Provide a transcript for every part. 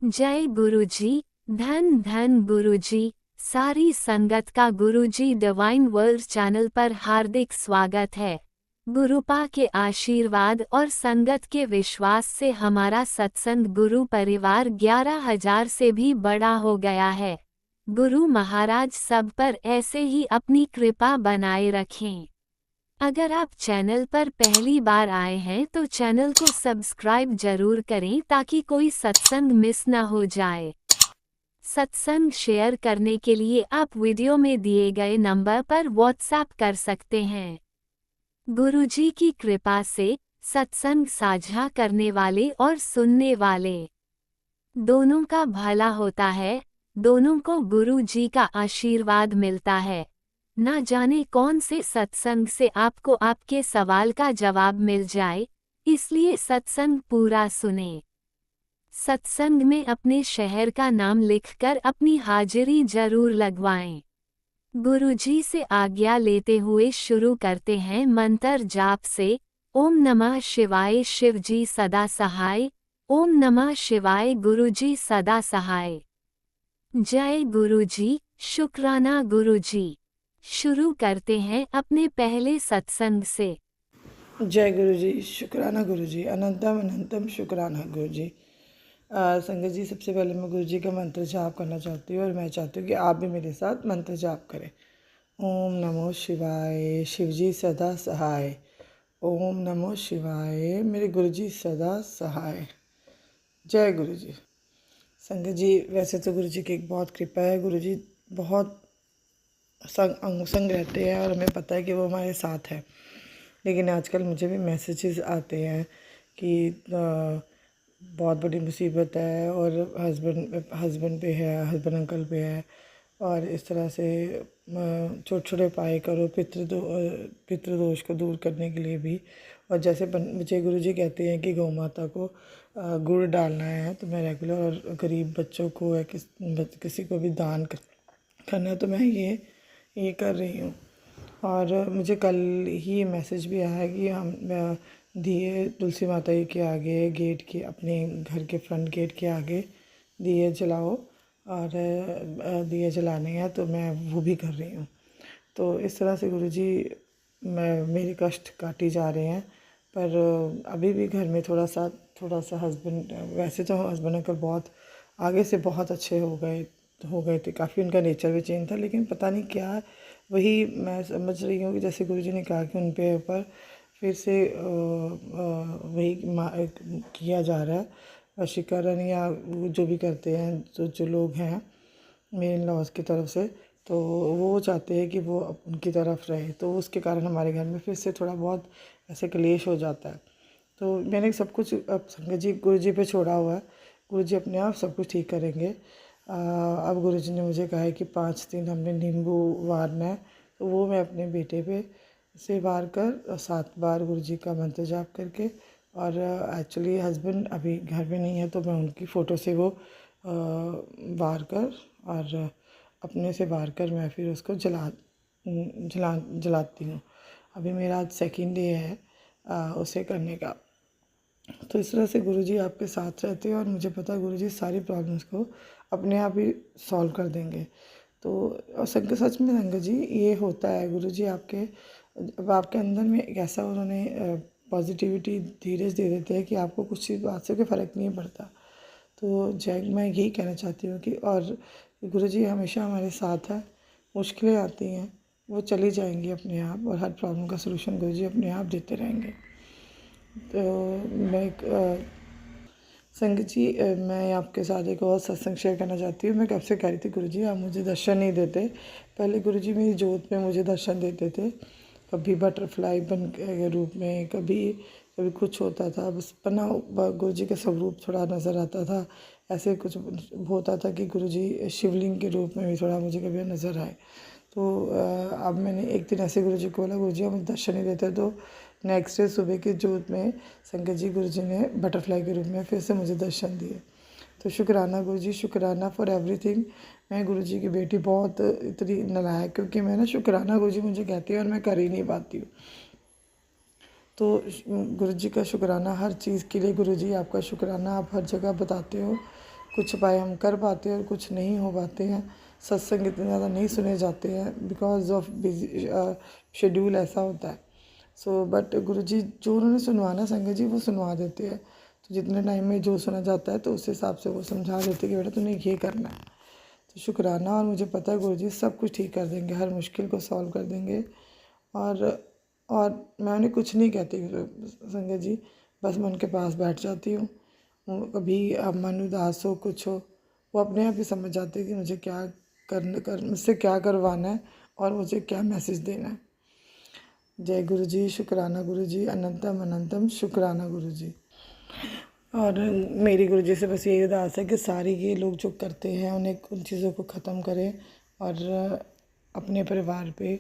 जय गुरुजी। धन धन गुरुजी। सारी संगत का गुरुजी डिवाइन वर्ल्ड चैनल पर हार्दिक स्वागत है। गुरुपा के आशीर्वाद और संगत के विश्वास से हमारा सत्संग गुरु परिवार 11,000 से भी बड़ा हो गया है। गुरु महाराज सब पर ऐसे ही अपनी कृपा बनाए रखें। अगर आप चैनल पर पहली बार आए हैं तो चैनल को सब्सक्राइब जरूर करें ताकि कोई सत्संग मिस न हो जाए। सत्संग शेयर करने के लिए आप वीडियो में दिए गए नंबर पर व्हाट्सएप कर सकते हैं। गुरुजी की कृपा से सत्संग साझा करने वाले और सुनने वाले दोनों का भला होता है। दोनों को गुरुजी का आशीर्वाद मिलता है। ना जाने कौन से सत्संग से आपको आपके सवाल का जवाब मिल जाए, इसलिए सत्संग पूरा सुने। सत्संग में अपने शहर का नाम लिखकर अपनी हाजिरी जरूर लगवाएं। गुरुजी से आज्ञा लेते हुए शुरू करते हैं मंत्र जाप से। ओम नमः शिवाय शिवजी सदा सहाय। ओम नमः शिवाय गुरुजी सदा सहाय। जय गुरुजी। शुक्राना गुरुजी। शुरू करते हैं अपने पहले सत्संग से। जय गुरु जी। शुक्राना गुरु जी। अनंतम अनंतम शुक्राना गुरु जी। संगत जी, सबसे पहले मैं गुरु जी का मंत्र जाप करना चाहती हूँ और मैं चाहती हूँ कि आप भी मेरे साथ मंत्र जाप करें। ओम नमो शिवाय शिवजी सदा सहाय। ओम नमो शिवाय मेरे गुरु जी सदा सहाय। जय गुरु जी। संगत जी, वैसे तो गुरु जी की एक बहुत कृपा है। गुरु जी बहुत अंग संग रहते हैं और हमें पता है कि वो हमारे साथ है। लेकिन आजकल मुझे भी मैसेजेस आते हैं कि बहुत बड़ी मुसीबत है और हस्बैंड पे है, हस्बैंड अंकल पे है, और इस तरह से छोटे छोटे उपाय करो पितृदोष को दूर करने के लिए भी। और जैसे मुझे गुरुजी कहते हैं कि गौ माता को गुड़ डालना है, तो मैं रेगुलर और गरीब बच्चों को या किसी को भी दान करना है, तो मैं ये कर रही हूँ। और मुझे कल ही मैसेज भी आया कि हम दिए तुलसी माता जी के आगे गेट के, अपने घर के फ्रंट गेट के आगे दिए जलाओ, और दिए जलाने हैं, तो मैं वो भी कर रही हूँ। तो इस तरह से गुरुजी मेरे कष्ट काटे जा रहे हैं। पर अभी भी घर में थोड़ा सा हस्बैंड, वैसे तो हस्बैंड अंकल बहुत आगे से बहुत अच्छे हो गए थे, काफ़ी उनका नेचर भी चेंज था, लेकिन पता नहीं क्या, वही मैं समझ रही हूँ कि जैसे गुरुजी ने कहा कि उन पे ऊपर फिर से वही किया जा रहा है, वशीकरण या जो भी करते हैं जो लोग हैं मेरे इन लॉज की तरफ से, तो वो चाहते हैं कि वो उनकी तरफ रहे, तो उसके कारण हमारे घर में फिर से थोड़ा बहुत ऐसे क्लेश हो जाता है। तो मैंने सब कुछ अब संगत जी गुरु जी पे छोड़ा हुआ है। गुरु जी अपने आप सब कुछ ठीक करेंगे। अब गुरु जी ने मुझे कहा है कि 5 दिन हमने नींबू वारना है, तो वो मैं अपने बेटे पे से वार कर 7 बार गुरु जी का मंत्र जाप करके, और एक्चुअली हस्बैंड अभी घर में नहीं है, तो मैं उनकी फ़ोटो से वो वार कर और अपने से वार कर मैं फिर उसको जलाती हूँ। अभी मेरा आज सेकंड डे है उसे करने का। तो इस तरह से गुरुजी आपके साथ रहते हैं और मुझे पता है गुरुजी सारी प्रॉब्लम्स को अपने आप ही सॉल्व कर देंगे। तो और सच में संगत जी ये होता है, गुरुजी अब आपके अंदर में एक ऐसा उन्होंने पॉजिटिविटी धीरे दे देते हैं कि आपको कुछ चीज़ बात से कोई फ़र्क नहीं पड़ता। तो मैं यही कहना चाहती हूँ कि और गुरुजी हमेशा हमारे साथ है। मुश्किलें आती हैं, वो चली जाएंगी अपने आप, और हर प्रॉब्लम का सलूशन गुरुजी अपने आप देते रहेंगे। तो मैं संगत जी, मैं आपके साथ एक और सत्संग शेयर करना चाहती हूँ। मैं कब से कह रही थी गुरुजी आप मुझे दर्शन नहीं देते। पहले गुरुजी मेरी जोत में मुझे दर्शन देते थे, कभी बटरफ्लाई बन के रूप में, कभी कुछ होता था, बस बना गुरुजी का स्वरूप थोड़ा नज़र आता था। ऐसे कुछ होता था कि गुरुजी शिवलिंग के रूप में भी थोड़ा मुझे कभी नज़र आए। तो अब मैंने एक दिन ऐसे गुरुजी को बोला, गुरुजी आप मुझे दर्शन नहीं देते, तो नेक्स्ट डे सुबह की जोत में संगत जी गुरुजी ने बटरफ्लाई के रूप में फिर से मुझे दर्शन दिए। तो शुक्राना गुरुजी, शुक्राना फॉर एवरीथिंग। मैं गुरुजी की बेटी बहुत इतनी नालायक, क्योंकि मैं ना शुक्राना गुरुजी मुझे कहती है और मैं कर ही नहीं पाती हूँ। तो गुरुजी का शुक्राना हर चीज़ के लिए। गुरुजी आपका शुक्राना, आप हर जगह बताते हो कुछ उपाय हम कर पाते हैं और कुछ नहीं हो पाते हैं। सत्संग इतने ज़्यादा नहीं सुने जाते हैं बिकॉज ऑफ बिजी शेड्यूल ऐसा होता है। सो बट गुरुजी जो उन्होंने सुनवाना संगत जी वो सुनवा देते हैं। तो जितने टाइम में जो सुना जाता है तो उस हिसाब से वो समझा देते हैं कि बेटा तूने ये करना है। तो शुक्राना, और मुझे पता है गुरुजी सब कुछ ठीक कर देंगे, हर मुश्किल को सॉल्व कर देंगे। और मैं उन्हें कुछ नहीं कहती संगत जी, बस मैं उनके पास बैठ जाती हूँ। कभी मन उदास हो कुछ हो, वो अपने आप ही समझ जाते हैं कि मुझे क्या मुझसे क्या करवाना है और मुझे क्या मैसेज देना है। जय गुरु जी, शुक्राना गुरु जी, अनंतम अनंतम शुक्राना गुरु जी। और मेरी गुरु जी से बस यही अरदास है कि सारे ये लोग जो करते हैं उन्हें उन चीज़ों को ख़त्म करें और अपने परिवार पे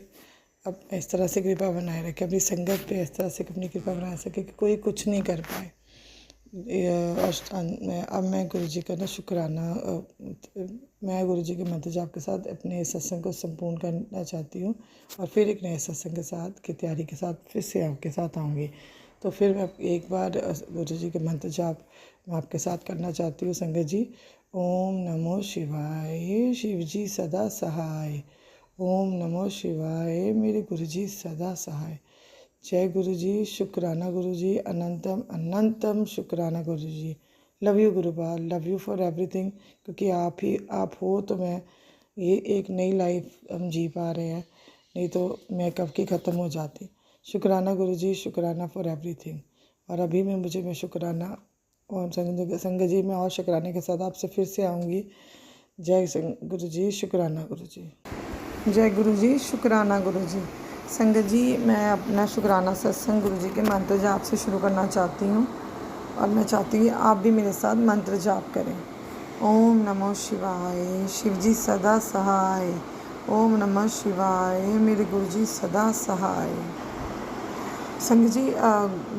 अब इस तरह से कृपा बनाए रखे, अपनी संगत पे इस तरह से अपनी कृपा बनाए सके कि कोई कुछ नहीं कर पाए। अब मैं गुरु जी का ना शुक्राना मैं गुरु जी के मंत्र जाप के साथ अपने सत्संग को संपूर्ण करना चाहती हूँ और फिर एक नए सत्संग के साथ की तैयारी के साथ फिर से आपके साथ आऊँगी। तो फिर मैं एक बार गुरु जी के मंत्र जाप मैं आपके साथ करना चाहती हूँ संगत जी। ओम नमो शिवाय, शिव जी सदा सहाय। ओम नमो शिवाय, मेरे गुरु जी सदा सहाय। जय गुरु जी, शुक्राना गुरु जी, अनंतम अनंतम शुक्राना गुरु जी। Love you Gurupal, love you for everything, क्योंकि आप हो तो मैं ये एक नई लाइफ हम जी पा रहे हैं, नहीं तो मैं कब की ख़त्म हो जाती। शुक्राना गुरु जी, शुक्राना फॉर एवरीथिंग। और अभी मैं शुक्राना और संग जी मैं और शुक्राने के साथ आपसे फिर से आऊँगी। जय गुरु जी, शुक्राना गुरु जी। जय गुरु जी, शुक्राना गुरु जी। संगत जी मैं अपना शुक्राना सत्संग गुरु जी के मंत्र जाप से शुरू करना चाहती हूँ और मैं चाहती हूँ आप भी मेरे साथ मंत्र जाप करें। ओम नमो शिवाय, शिव जी सदा सहाय। ओम नमः शिवाय, मेरे गुरु जी सदा सहाय। संगत जी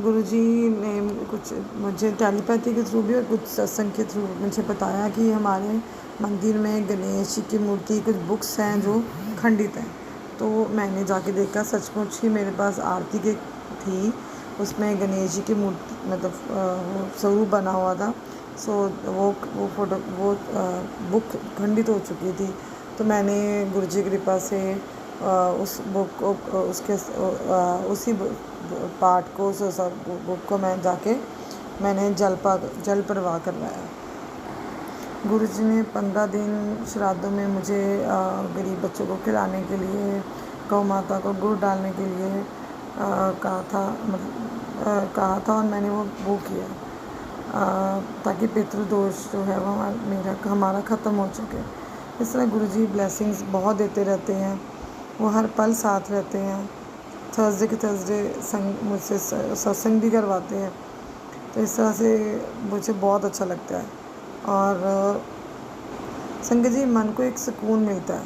गुरु जी ने कुछ मुझे टेलीपैथी के थ्रू भी और कुछ सत्संग के थ्रू मुझे बताया कि हमारे मंदिर में गणेश जी की मूर्ति कुछ बुक्स हैं जो खंडित हैं। तो मैंने जाके देखा, सचमुच ही मेरे पास आरती की थी, उसमें गणेश जी की मूर्ति मतलब वो स्वरूप बना हुआ था। सो वो बुक खंडित हो चुकी थी। तो मैंने गुरु जी की कृपा से उस बुक को उसी पार्ट को बुक को मैं जाके मैंने जल प्रवाह करवाया। गुरु जी ने 15 दिन श्राद्धों में मुझे गरीब बच्चों को खिलाने के लिए, गौ माता को गुड़ डालने के लिए कहा था और मैंने वो किया ताकि पितृदोष जो है वो हमारा ख़त्म हो चुके। इस तरह गुरु जी ब्लेसिंग्स बहुत देते रहते हैं, वो हर पल साथ रहते हैं। थर्सडे के थर्सडे मुझसे सत्संग भी करवाते हैं। तो इस तरह से मुझे बहुत अच्छा लगता है। और संगत जी मन को एक सुकून मिलता है।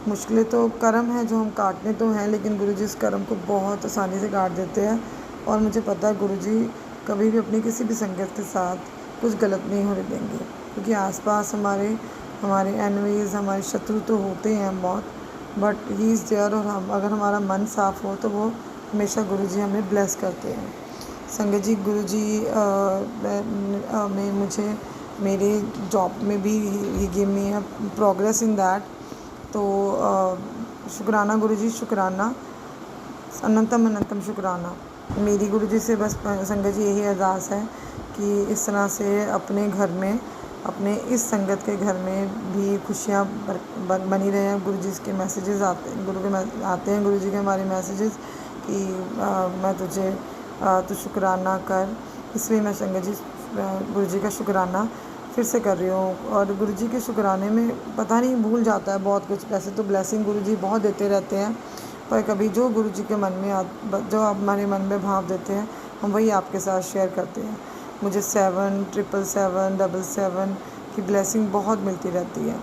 मुश्किलें तो कर्म है जो हम काटने तो हैं, लेकिन गुरु जी इस कर्म को बहुत आसानी से काट देते हैं। और मुझे पता है गुरु जी कभी भी अपनी किसी भी संगत के साथ कुछ गलत नहीं होने देंगे, क्योंकि आसपास हमारे एनिमीज़, हमारे शत्रु तो होते हैं बहुत, बट ही इज़ देयर। और हम अगर हमारा मन साफ़ हो तो वो हमेशा गुरु जी हमें ब्लेस करते हैं। संगत जी गुरु जी में मुझे मेरे जॉब में भी ही गिव मी है प्रोग्रेस इन दैट। तो शुक्राना गुरु जी, शुक्राना, अनंतम अनंतम शुक्राना। मेरी गुरु जी से बस संगत जी यही अरदास है कि इस तरह से अपने घर में, अपने इस संगत के घर में भी खुशियाँ बनी रहे। गुरु जी के मैसेजेस आते हैं गुरु जी के हमारे मैसेजेस कि मैं तू शुक्राना कर। इसलिए मैं संगत जी गुरु जी का शुक्राना फिर से कर रही हूँ। और गुरु जी के शुक्राने में पता नहीं भूल जाता है बहुत कुछ। वैसे तो ब्लेसिंग गुरु जी बहुत देते रहते हैं, पर कभी जो गुरु जी के मन में जो हमारे मन में भाव देते हैं हम वही आपके साथ शेयर करते हैं। मुझे 77777 की ब्लेसिंग बहुत मिलती रहती है।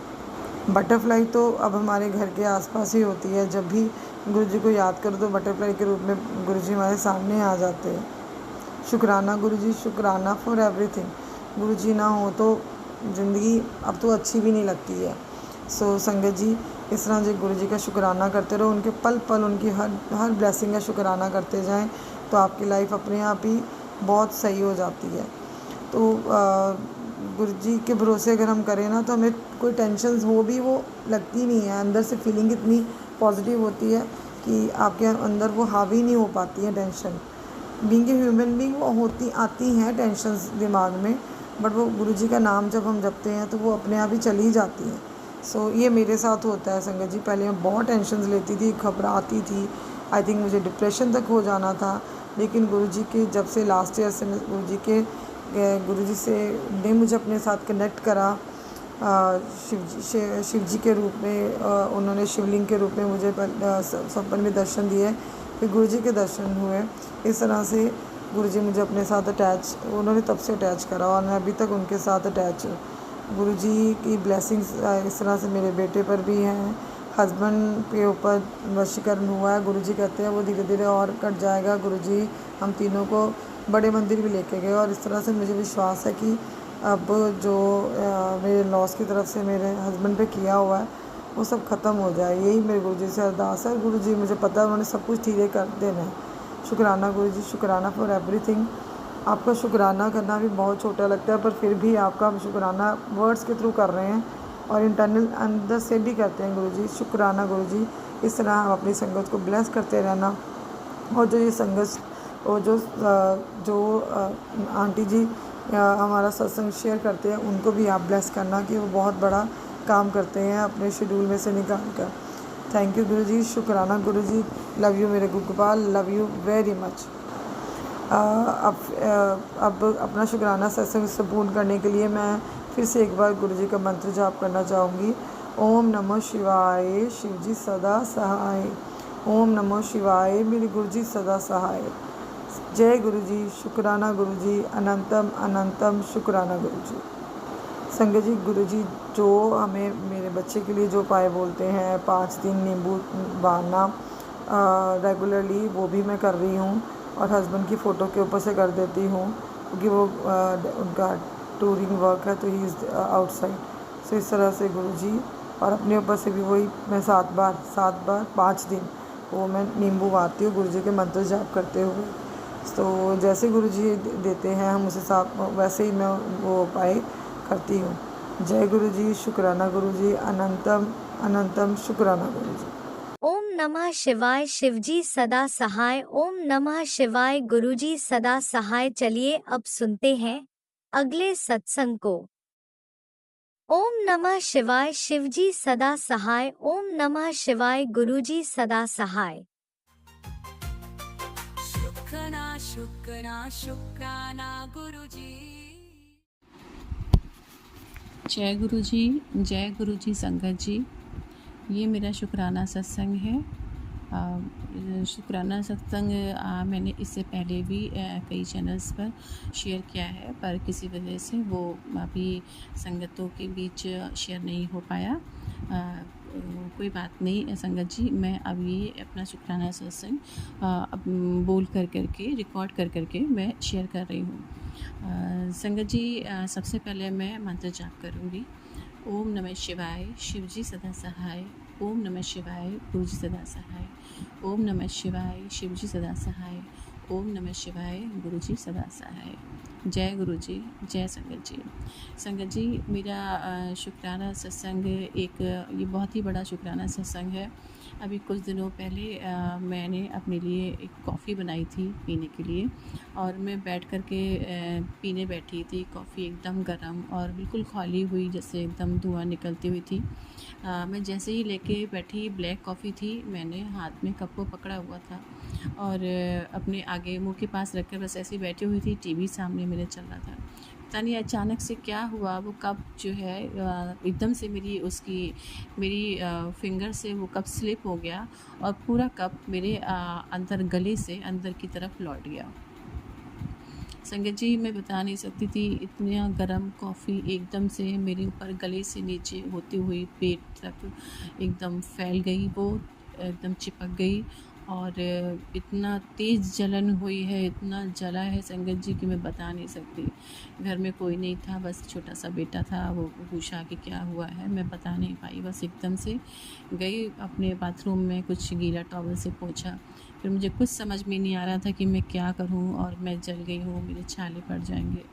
बटरफ्लाई तो अब हमारे घर के आसपास ही होती है। जब भी गुरु जी को याद करो तो बटरफ्लाई के रूप में गुरु जी हमारे सामने आ जाते हैं। शुक्राना गुरु जी, शुक्राना फॉर एवरीथिंग। गुरु जी ना हो तो ज़िंदगी अब तो अच्छी भी नहीं लगती है। सो संगत जी इस तरह जो गुरु जी का शुक्राना करते रहो, उनके पल पल उनकी हर ब्लेसिंग का शुक्राना करते जाएं, तो आपकी लाइफ अपने आप ही बहुत सही हो जाती है। तो गुरु जी के भरोसे अगर हम करें ना तो हमें कोई टेंशन हो भी वो लगती नहीं है। अंदर से फीलिंग इतनी पॉजिटिव होती है कि आपके अंदर वो हावी नहीं हो पाती है tension. Being a human being वो होती आती हैं टेंशन्स दिमाग में, बट वो गुरु जी का नाम जब हम जपते हैं तो वो अपने आप ही चली जाती हैं। सो ये मेरे साथ होता है संगत जी। पहले मैं बहुत टेंशन्स लेती थी, घबराती थी, आई थिंक मुझे डिप्रेशन तक हो जाना था। लेकिन गुरु जी के जब से लास्ट ईयर से मैं गुरु जी से ने मुझे अपने साथ कनेक्ट करा, शिव जी के रूप में, उन्होंने शिवलिंग के रूप में मुझे सपन में दर्शन दिए, फिर गुरु जी के दर्शन हुए। इस तरह से गुरु जी मुझे अपने साथ अटैच, उन्होंने तब से अटैच करा और मैं अभी तक उनके साथ अटैच हूँ। गुरु जी की ब्लेसिंग्स इस तरह से मेरे बेटे पर भी हैं, हस्बैंड के ऊपर वशीकरण हुआ है। गुरु जी कहते हैं वो धीरे धीरे और कट जाएगा। गुरु जी हम तीनों को बड़े मंदिर भी लेके गए और इस तरह से मुझे विश्वास है कि अब जो मेरे लॉस की तरफ से मेरे हस्बैंड पे किया हुआ है वो सब ख़त्म हो जाए, यही मेरे गुरु जी से अरदास है। गुरु जी मुझे पता है उन्होंने सब कुछ धीरे कर देना है। शुक्राना गुरु जी, शुक्राना फॉर एवरीथिंग। आपका शुक्राना करना भी बहुत छोटा लगता है, पर फिर भी आपका शुक्राना वर्ड्स के थ्रू कर रहे हैं और इंटरनल अंदर से भी करते हैं। गुरु जी शुक्राना गुरु जी। इस तरह हम अपनी संगत को ब्लेस करते रहना। और जो ये संगत और जो आंटी जी हमारा सत्संग शेयर करते हैं उनको भी आप ब्लेस करना कि वो बहुत बड़ा काम करते हैं अपने शेड्यूल में से निकाल कर। थैंक यू गुरु जी, शुक्राना गुरु जी। लव यू मेरे Gopal, love you very much. अब अपना शुक्राना सत्संग संपूर्ण करने के लिए मैं फिर से एक बार गुरु जी का मंत्र जाप करना चाहूँगी। ओम नमः शिवाय, शिव जी सदा सहाय। ओम नमः शिवाय, मेरे गुरु जी सदा सहाय। जय गुरु जी, शुक्राना गुरु जी, अनंतम अनंतम शुक्राना गुरु जी। संगत जी, गुरु जी जो हमें मेरे बच्चे के लिए जो उपाय बोलते हैं, 5 दिन नींबू बांधना रेगुलरली, वो भी मैं कर रही हूँ और हस्बैंड की फ़ोटो के ऊपर से कर देती हूँ क्योंकि वो उनका टूरिंग वर्क है तो ही इज़ आउटसाइड। सो इस तरह से गुरु जी, और अपने ऊपर से भी वही मैं 7 बार 5 दिन वो मैं नींबू बांधती हूँ गुरु जी के मंत्र जाप करते हुए। तो जैसे गुरु जी देते हैं हम उसे साथ वैसे ही मैं वो उपाय करती हूँ। जय गुरु जी, शुक्राना गुरु जी, अनंतम अनंतम शुक्राना गुरु जी। ओम नमः शिवाय, शिवजी सदा सहाय। ओम नमः शिवाय, गुरुजी सदा सहाय। चलिए अब सुनते हैं अगले सत्संग को। ओम नमः शिवाय, शिवजी सदा सहाय। ओम नमः शिवाय, गुरुजी सदा सहाय। शुक्राना गुरुजी। जय गुरु जी, जय गुरु जी। संगत जी, ये मेरा शुक्राना सत्संग है। शुक्राना सत्संग मैंने इससे पहले भी कई चैनल्स पर शेयर किया है, पर किसी वजह से वो अभी संगतों के बीच शेयर नहीं हो पाया। कोई बात नहीं संगत जी, मैं अब ये अपना शुक्राना सत्संग अब बोल कर करके रिकॉर्ड कर करके मैं शेयर कर रही हूँ। संगत जी, सबसे पहले मैं मंत्र जाप करूँगी। ओम नमः शिवाय, शिवजी सदा सहाय। ओम नमः शिवाय, गुरुजी सदा सहाय। ओम नमः शिवाय, शिवजी सदा सहाय। ओम नमः शिवाय, गुरुजी सदा सहाय। जय गुरु जी, जय संगत जी। संगत जी, मेरा शुक्राना सत्संग ये बहुत ही बड़ा शुक्राना सत्संग है। अभी कुछ दिनों पहले मैंने अपने लिए एक कॉफ़ी बनाई थी पीने के लिए, और मैं बैठ कर के पीने बैठी थी। कॉफ़ी एकदम गर्म और बिल्कुल खौली हुई, जैसे एकदम धुआं निकलती हुई थी। मैं जैसे ही लेके बैठी, ब्लैक कॉफ़ी थी, मैंने हाथ में कप को पकड़ा हुआ था और अपने आगे मुंह के पास रखकर बस ऐसे ही बैठी हुई थी। टीवी सामने मेरे चल रहा था। पता नहीं अचानक से क्या हुआ, वो कप जो है एकदम से मेरी फिंगर से वो कप स्लिप हो गया और पूरा कप मेरे अंदर गले से अंदर की तरफ लौट गया। संगत जी, मैं बता नहीं सकती थी, इतना गर्म कॉफ़ी एकदम से मेरे ऊपर गले से नीचे होती हुई पेट तक एकदम फैल गई, वो एकदम चिपक गई और इतना तेज़ जलन हुई है, इतना जला है संगत जी कि मैं बता नहीं सकती। घर में कोई नहीं था, बस छोटा सा बेटा था। वो पूछा कि क्या हुआ है, मैं बता नहीं पाई। बस एकदम से गई अपने बाथरूम में, कुछ गीला टॉवल से पोंछा। फिर मुझे कुछ समझ में नहीं आ रहा था कि मैं क्या करूं, और मैं जल गई हूँ, मेरे छाले पड़ जाएंगे।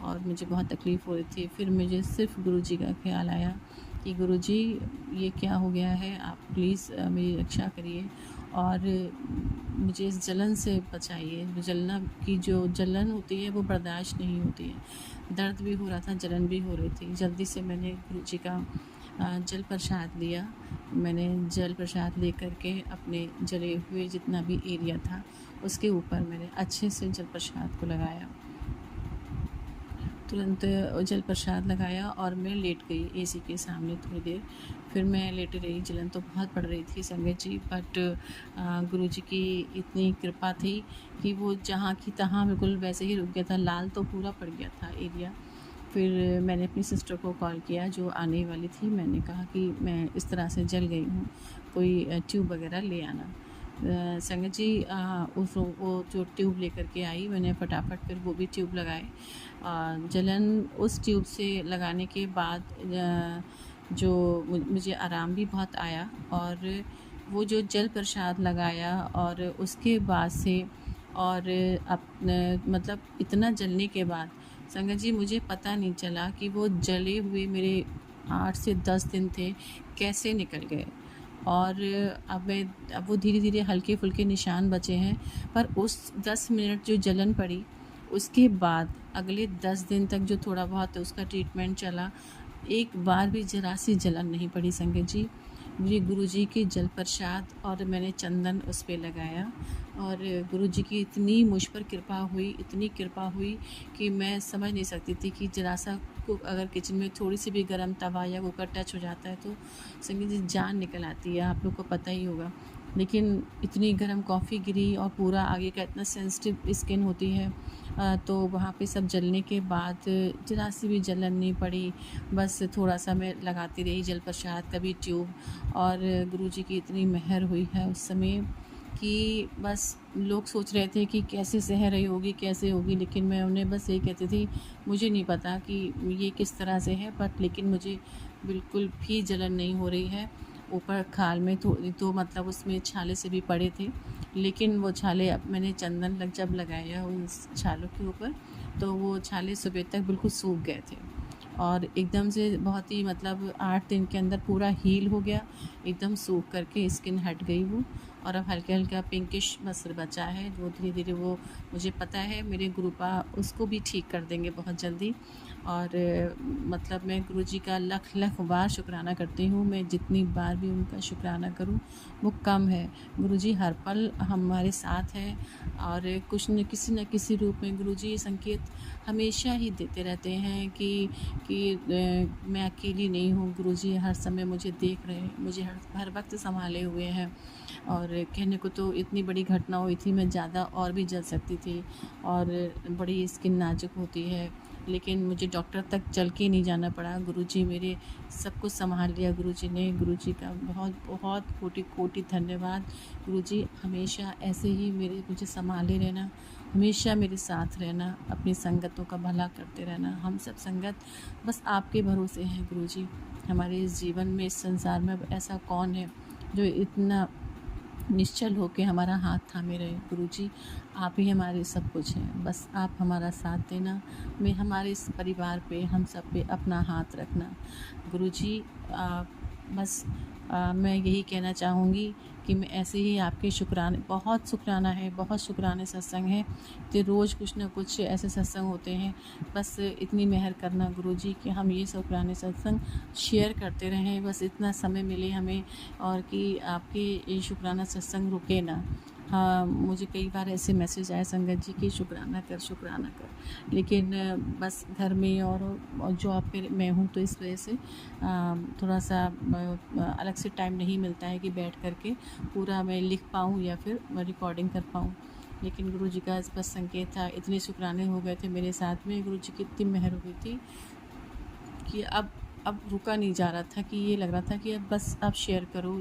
और मुझे बहुत तकलीफ़ हो रही थी। फिर मुझे सिर्फ़ गुरुजी का ख़्याल आया कि गुरुजी ये क्या हो गया है, आप प्लीज़ मेरी रक्षा करिए और मुझे इस जलन से बचाइए। जलना की जो जलन होती है वो बर्दाश्त नहीं होती है। दर्द भी हो रहा था, जलन भी हो रही थी। जल्दी से मैंने गुरुजी का जल प्रसाद लिया। मैंने जल प्रसाद लेकर के अपने जले हुए जितना भी एरिया था उसके ऊपर मैंने अच्छे से जल प्रसाद को लगाया। तुरंत जल प्रसाद लगाया और मैं लेट गई एसी के सामने थोड़ी देर। फिर मैं लेटी रही। जलन तो बहुत पड़ रही थी संगत जी, बट गुरुजी की इतनी कृपा थी कि वो जहाँ की तहाँ बिल्कुल वैसे ही रुक गया था। लाल तो पूरा पड़ गया था एरिया। फिर मैंने अपनी सिस्टर को कॉल किया जो आने वाली थी। मैंने कहा कि मैं इस तरह से जल गई हूँ, कोई ट्यूब वगैरह ले आना। संगत जी वो जो ट्यूब लेकर के आई, मैंने फटाफट फिर वो भी ट्यूब लगाए। जलन उस ट्यूब से लगाने के बाद जो मुझे आराम भी बहुत आया और वो जो जल प्रसाद लगाया और उसके बाद से और मतलब इतना जलने के बाद संगत जी मुझे पता नहीं चला कि वो जले हुए मेरे 8 से 10 दिन थे कैसे निकल गए। और अब वो धीरे धीरे हल्के फुल्के निशान बचे हैं, पर उस 10 मिनट जो जलन पड़ी उसके बाद अगले 10 दिन तक जो थोड़ा बहुत उसका ट्रीटमेंट चला, एक बार भी ज़रा सी जलन नहीं पड़ी संगत जी। मुझे गुरुजी के जल प्रसाद और मैंने चंदन उस पे लगाया और गुरुजी की इतनी मुझ पर कृपा हुई, इतनी कृपा हुई कि मैं समझ नहीं सकती थी कि ज़रा सा अगर किचन में थोड़ी सी भी गर्म तवा या कुकर टच हो जाता है तो संगत जी जान निकल आती है, आप लोग को पता ही होगा। लेकिन इतनी गर्म कॉफ़ी गिरी और पूरा आगे का इतना सेंसिटिव स्किन होती है, तो वहाँ पे सब जलने के बाद ज़रा सी भी जलन नहीं पड़ी। बस थोड़ा सा मैं लगाती रही जल प्रसाद, कभी ट्यूब। और गुरुजी की इतनी मेहर हुई है उस समय कि बस लोग सोच रहे थे कि कैसे सह रही होगी, कैसे होगी, लेकिन मैं उन्हें बस यही कहती थी मुझे नहीं पता कि ये किस तरह से है, बट लेकिन मुझे बिल्कुल भी जलन नहीं हो रही है। ऊपर खाल में तो मतलब उसमें छाले से भी पड़े थे, लेकिन वो छाले अब मैंने चंदन जब लगाया उस छालों के ऊपर तो वो छाले सुबह तक बिल्कुल सूख गए थे और एकदम से बहुत ही मतलब 8 दिन के अंदर पूरा हील हो गया, एकदम सूख करके स्किन हट गई वो। और अब हल्का हल्का पिंकिश बस बचा है, वो धीरे धीरे वो मुझे पता है मेरे गुरुपा उसको भी ठीक कर देंगे बहुत जल्दी। और मतलब मैं गुरुजी का लख लख बार शुक्राना करती हूँ। मैं जितनी बार भी उनका शुक्राना करूँ वो कम है। गुरुजी हर पल हमारे साथ है और कुछ न किसी रूप में गुरुजी संकेत हमेशा ही देते रहते हैं कि मैं अकेली नहीं हूँ। गुरुजी हर समय मुझे देख रहे हैं, मुझे हर वक्त संभाले हुए हैं। और कहने को तो इतनी बड़ी घटना हुई थी, मैं ज़्यादा और भी जल सकती थी और बड़ी स्किन नाजुक होती है, लेकिन मुझे डॉक्टर तक चल के नहीं जाना पड़ा। गुरुजी मेरे सब कुछ संभाल लिया गुरुजी ने। गुरुजी का बहुत बहुत कोटि कोटि धन्यवाद। गुरुजी हमेशा ऐसे ही मुझे संभाले रहना, हमेशा मेरे साथ रहना, अपनी संगतों का भला करते रहना। हम सब संगत बस आपके भरोसे हैं गुरुजी। हमारे इस जीवन में, इस संसार में अब ऐसा कौन है जो इतना निश्चल होकर हमारा हाथ थामे रहे। गुरुजी आप ही हमारे सब कुछ हैं, बस आप हमारा साथ देना। मैं हमारे इस परिवार पे, हम सब पे अपना हाथ रखना। गुरुजी बस मैं यही कहना चाहूँगी कि मैं ऐसे ही आपके शुक्राने, बहुत शुक्राना है, बहुत शुक्राने सत्संग है कि रोज़ कुछ ना कुछ ऐसे सत्संग होते हैं। बस इतनी मेहर करना गुरुजी कि हम ये शुक्राने सत्संग शेयर करते रहें, बस इतना समय मिले हमें और कि आपके ये शुक्राना सत्संग रुके ना। हाँ, मुझे कई बार ऐसे मैसेज आए संगत जी की शुक्राना कर, लेकिन बस घर में और जॉब पे मैं हूँ तो इस वजह से थोड़ा सा अलग से टाइम नहीं मिलता है कि बैठ करके पूरा मैं लिख पाऊँ या फिर रिकॉर्डिंग कर पाऊँ। लेकिन गुरुजी का बस संकेत था, इतने शुक्राने हो गए थे मेरे साथ में, गुरुजी की इतनी मेहर हुई थी कि अब रुका नहीं जा रहा था, कि ये लग रहा था कि अब बस आप शेयर करो।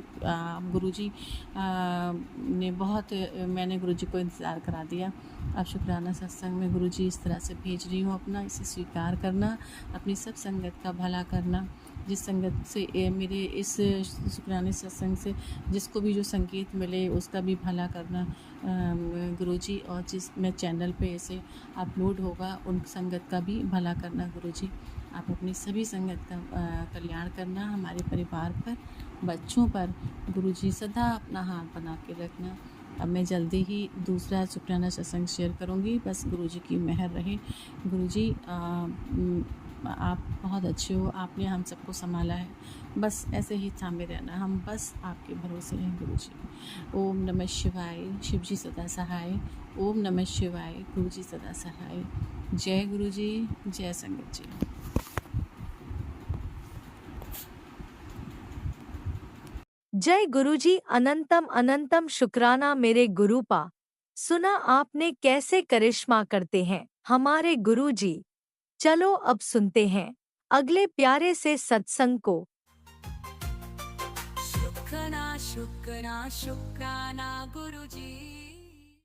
गुरुजी ने बहुत, मैंने गुरुजी को इंतज़ार करा दिया। अब शुक्राना सत्संग में गुरुजी इस तरह से भेज रही हूँ अपना, इसे स्वीकार करना, अपनी सब संगत का भला करना। जिस संगत से मेरे इस शुक्राने सत्संग से जिसको भी जो संकेत मिले उसका भी भला करना गुरुजी, और जिस मैं चैनल पे ऐसे अपलोड होगा उन संगत का भी भला करना गुरुजी। आप अपनी सभी संगत का कल्याण करना, हमारे परिवार पर, बच्चों पर गुरुजी सदा अपना हाथ बना के रखना। अब मैं जल्दी ही दूसरा शुक्राना सत्संग शेयर करूँगी, बस गुरुजी की मेहर रहे। गुरुजी आप बहुत अच्छे हो, आपने हम सबको संभाला है, बस ऐसे ही थामे रहना, हम बस आपके भरोसे हैं गुरुजी। ओम नमः शिवाय, शिव जी सदा सहाय। ओम नमः शिवाय, गुरु जी सदा सहाय। जय गुरुजी, जय संगत जी। जय गुरुजी, अनंतम अनंतम शुक्राना मेरे गुरुपा। सुना आपने कैसे करिश्मा करते हैं हमारे गुरुजी। चलो अब सुनते हैं अगले प्यारे से सत्संग को। शुक्राना शुक्राना शुक्राना गुरुजी।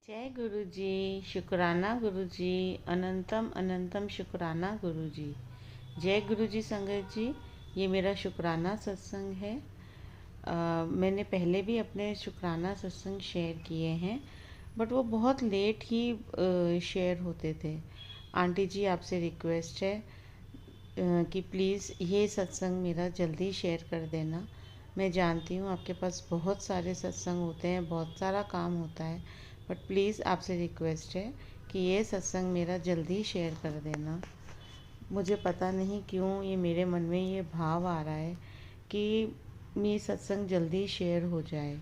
जय गुरुजी, शुक्राना गुरुजी, अनंतम अनंतम शुक्राना गुरुजी। जय गुरुजी संगत जी, ये मेरा शुक्राना सत्संग है। मैंने पहले भी अपने शुक्राना सत्संग शेयर किए हैं, बट वो बहुत लेट ही शेयर होते थे। आंटी जी, आपसे रिक्वेस्ट है कि प्लीज़ ये सत्संग मेरा जल्दी शेयर कर देना। मैं जानती हूँ आपके पास बहुत सारे सत्संग होते हैं, बहुत सारा काम होता है, बट प्लीज़ आपसे रिक्वेस्ट है कि ये सत्संग मेरा जल्दी शेयर कर देना। मुझे पता नहीं क्यों ये मेरे मन में ये भाव आ रहा है कि ये सत्संग जल्दी शेयर हो जाए।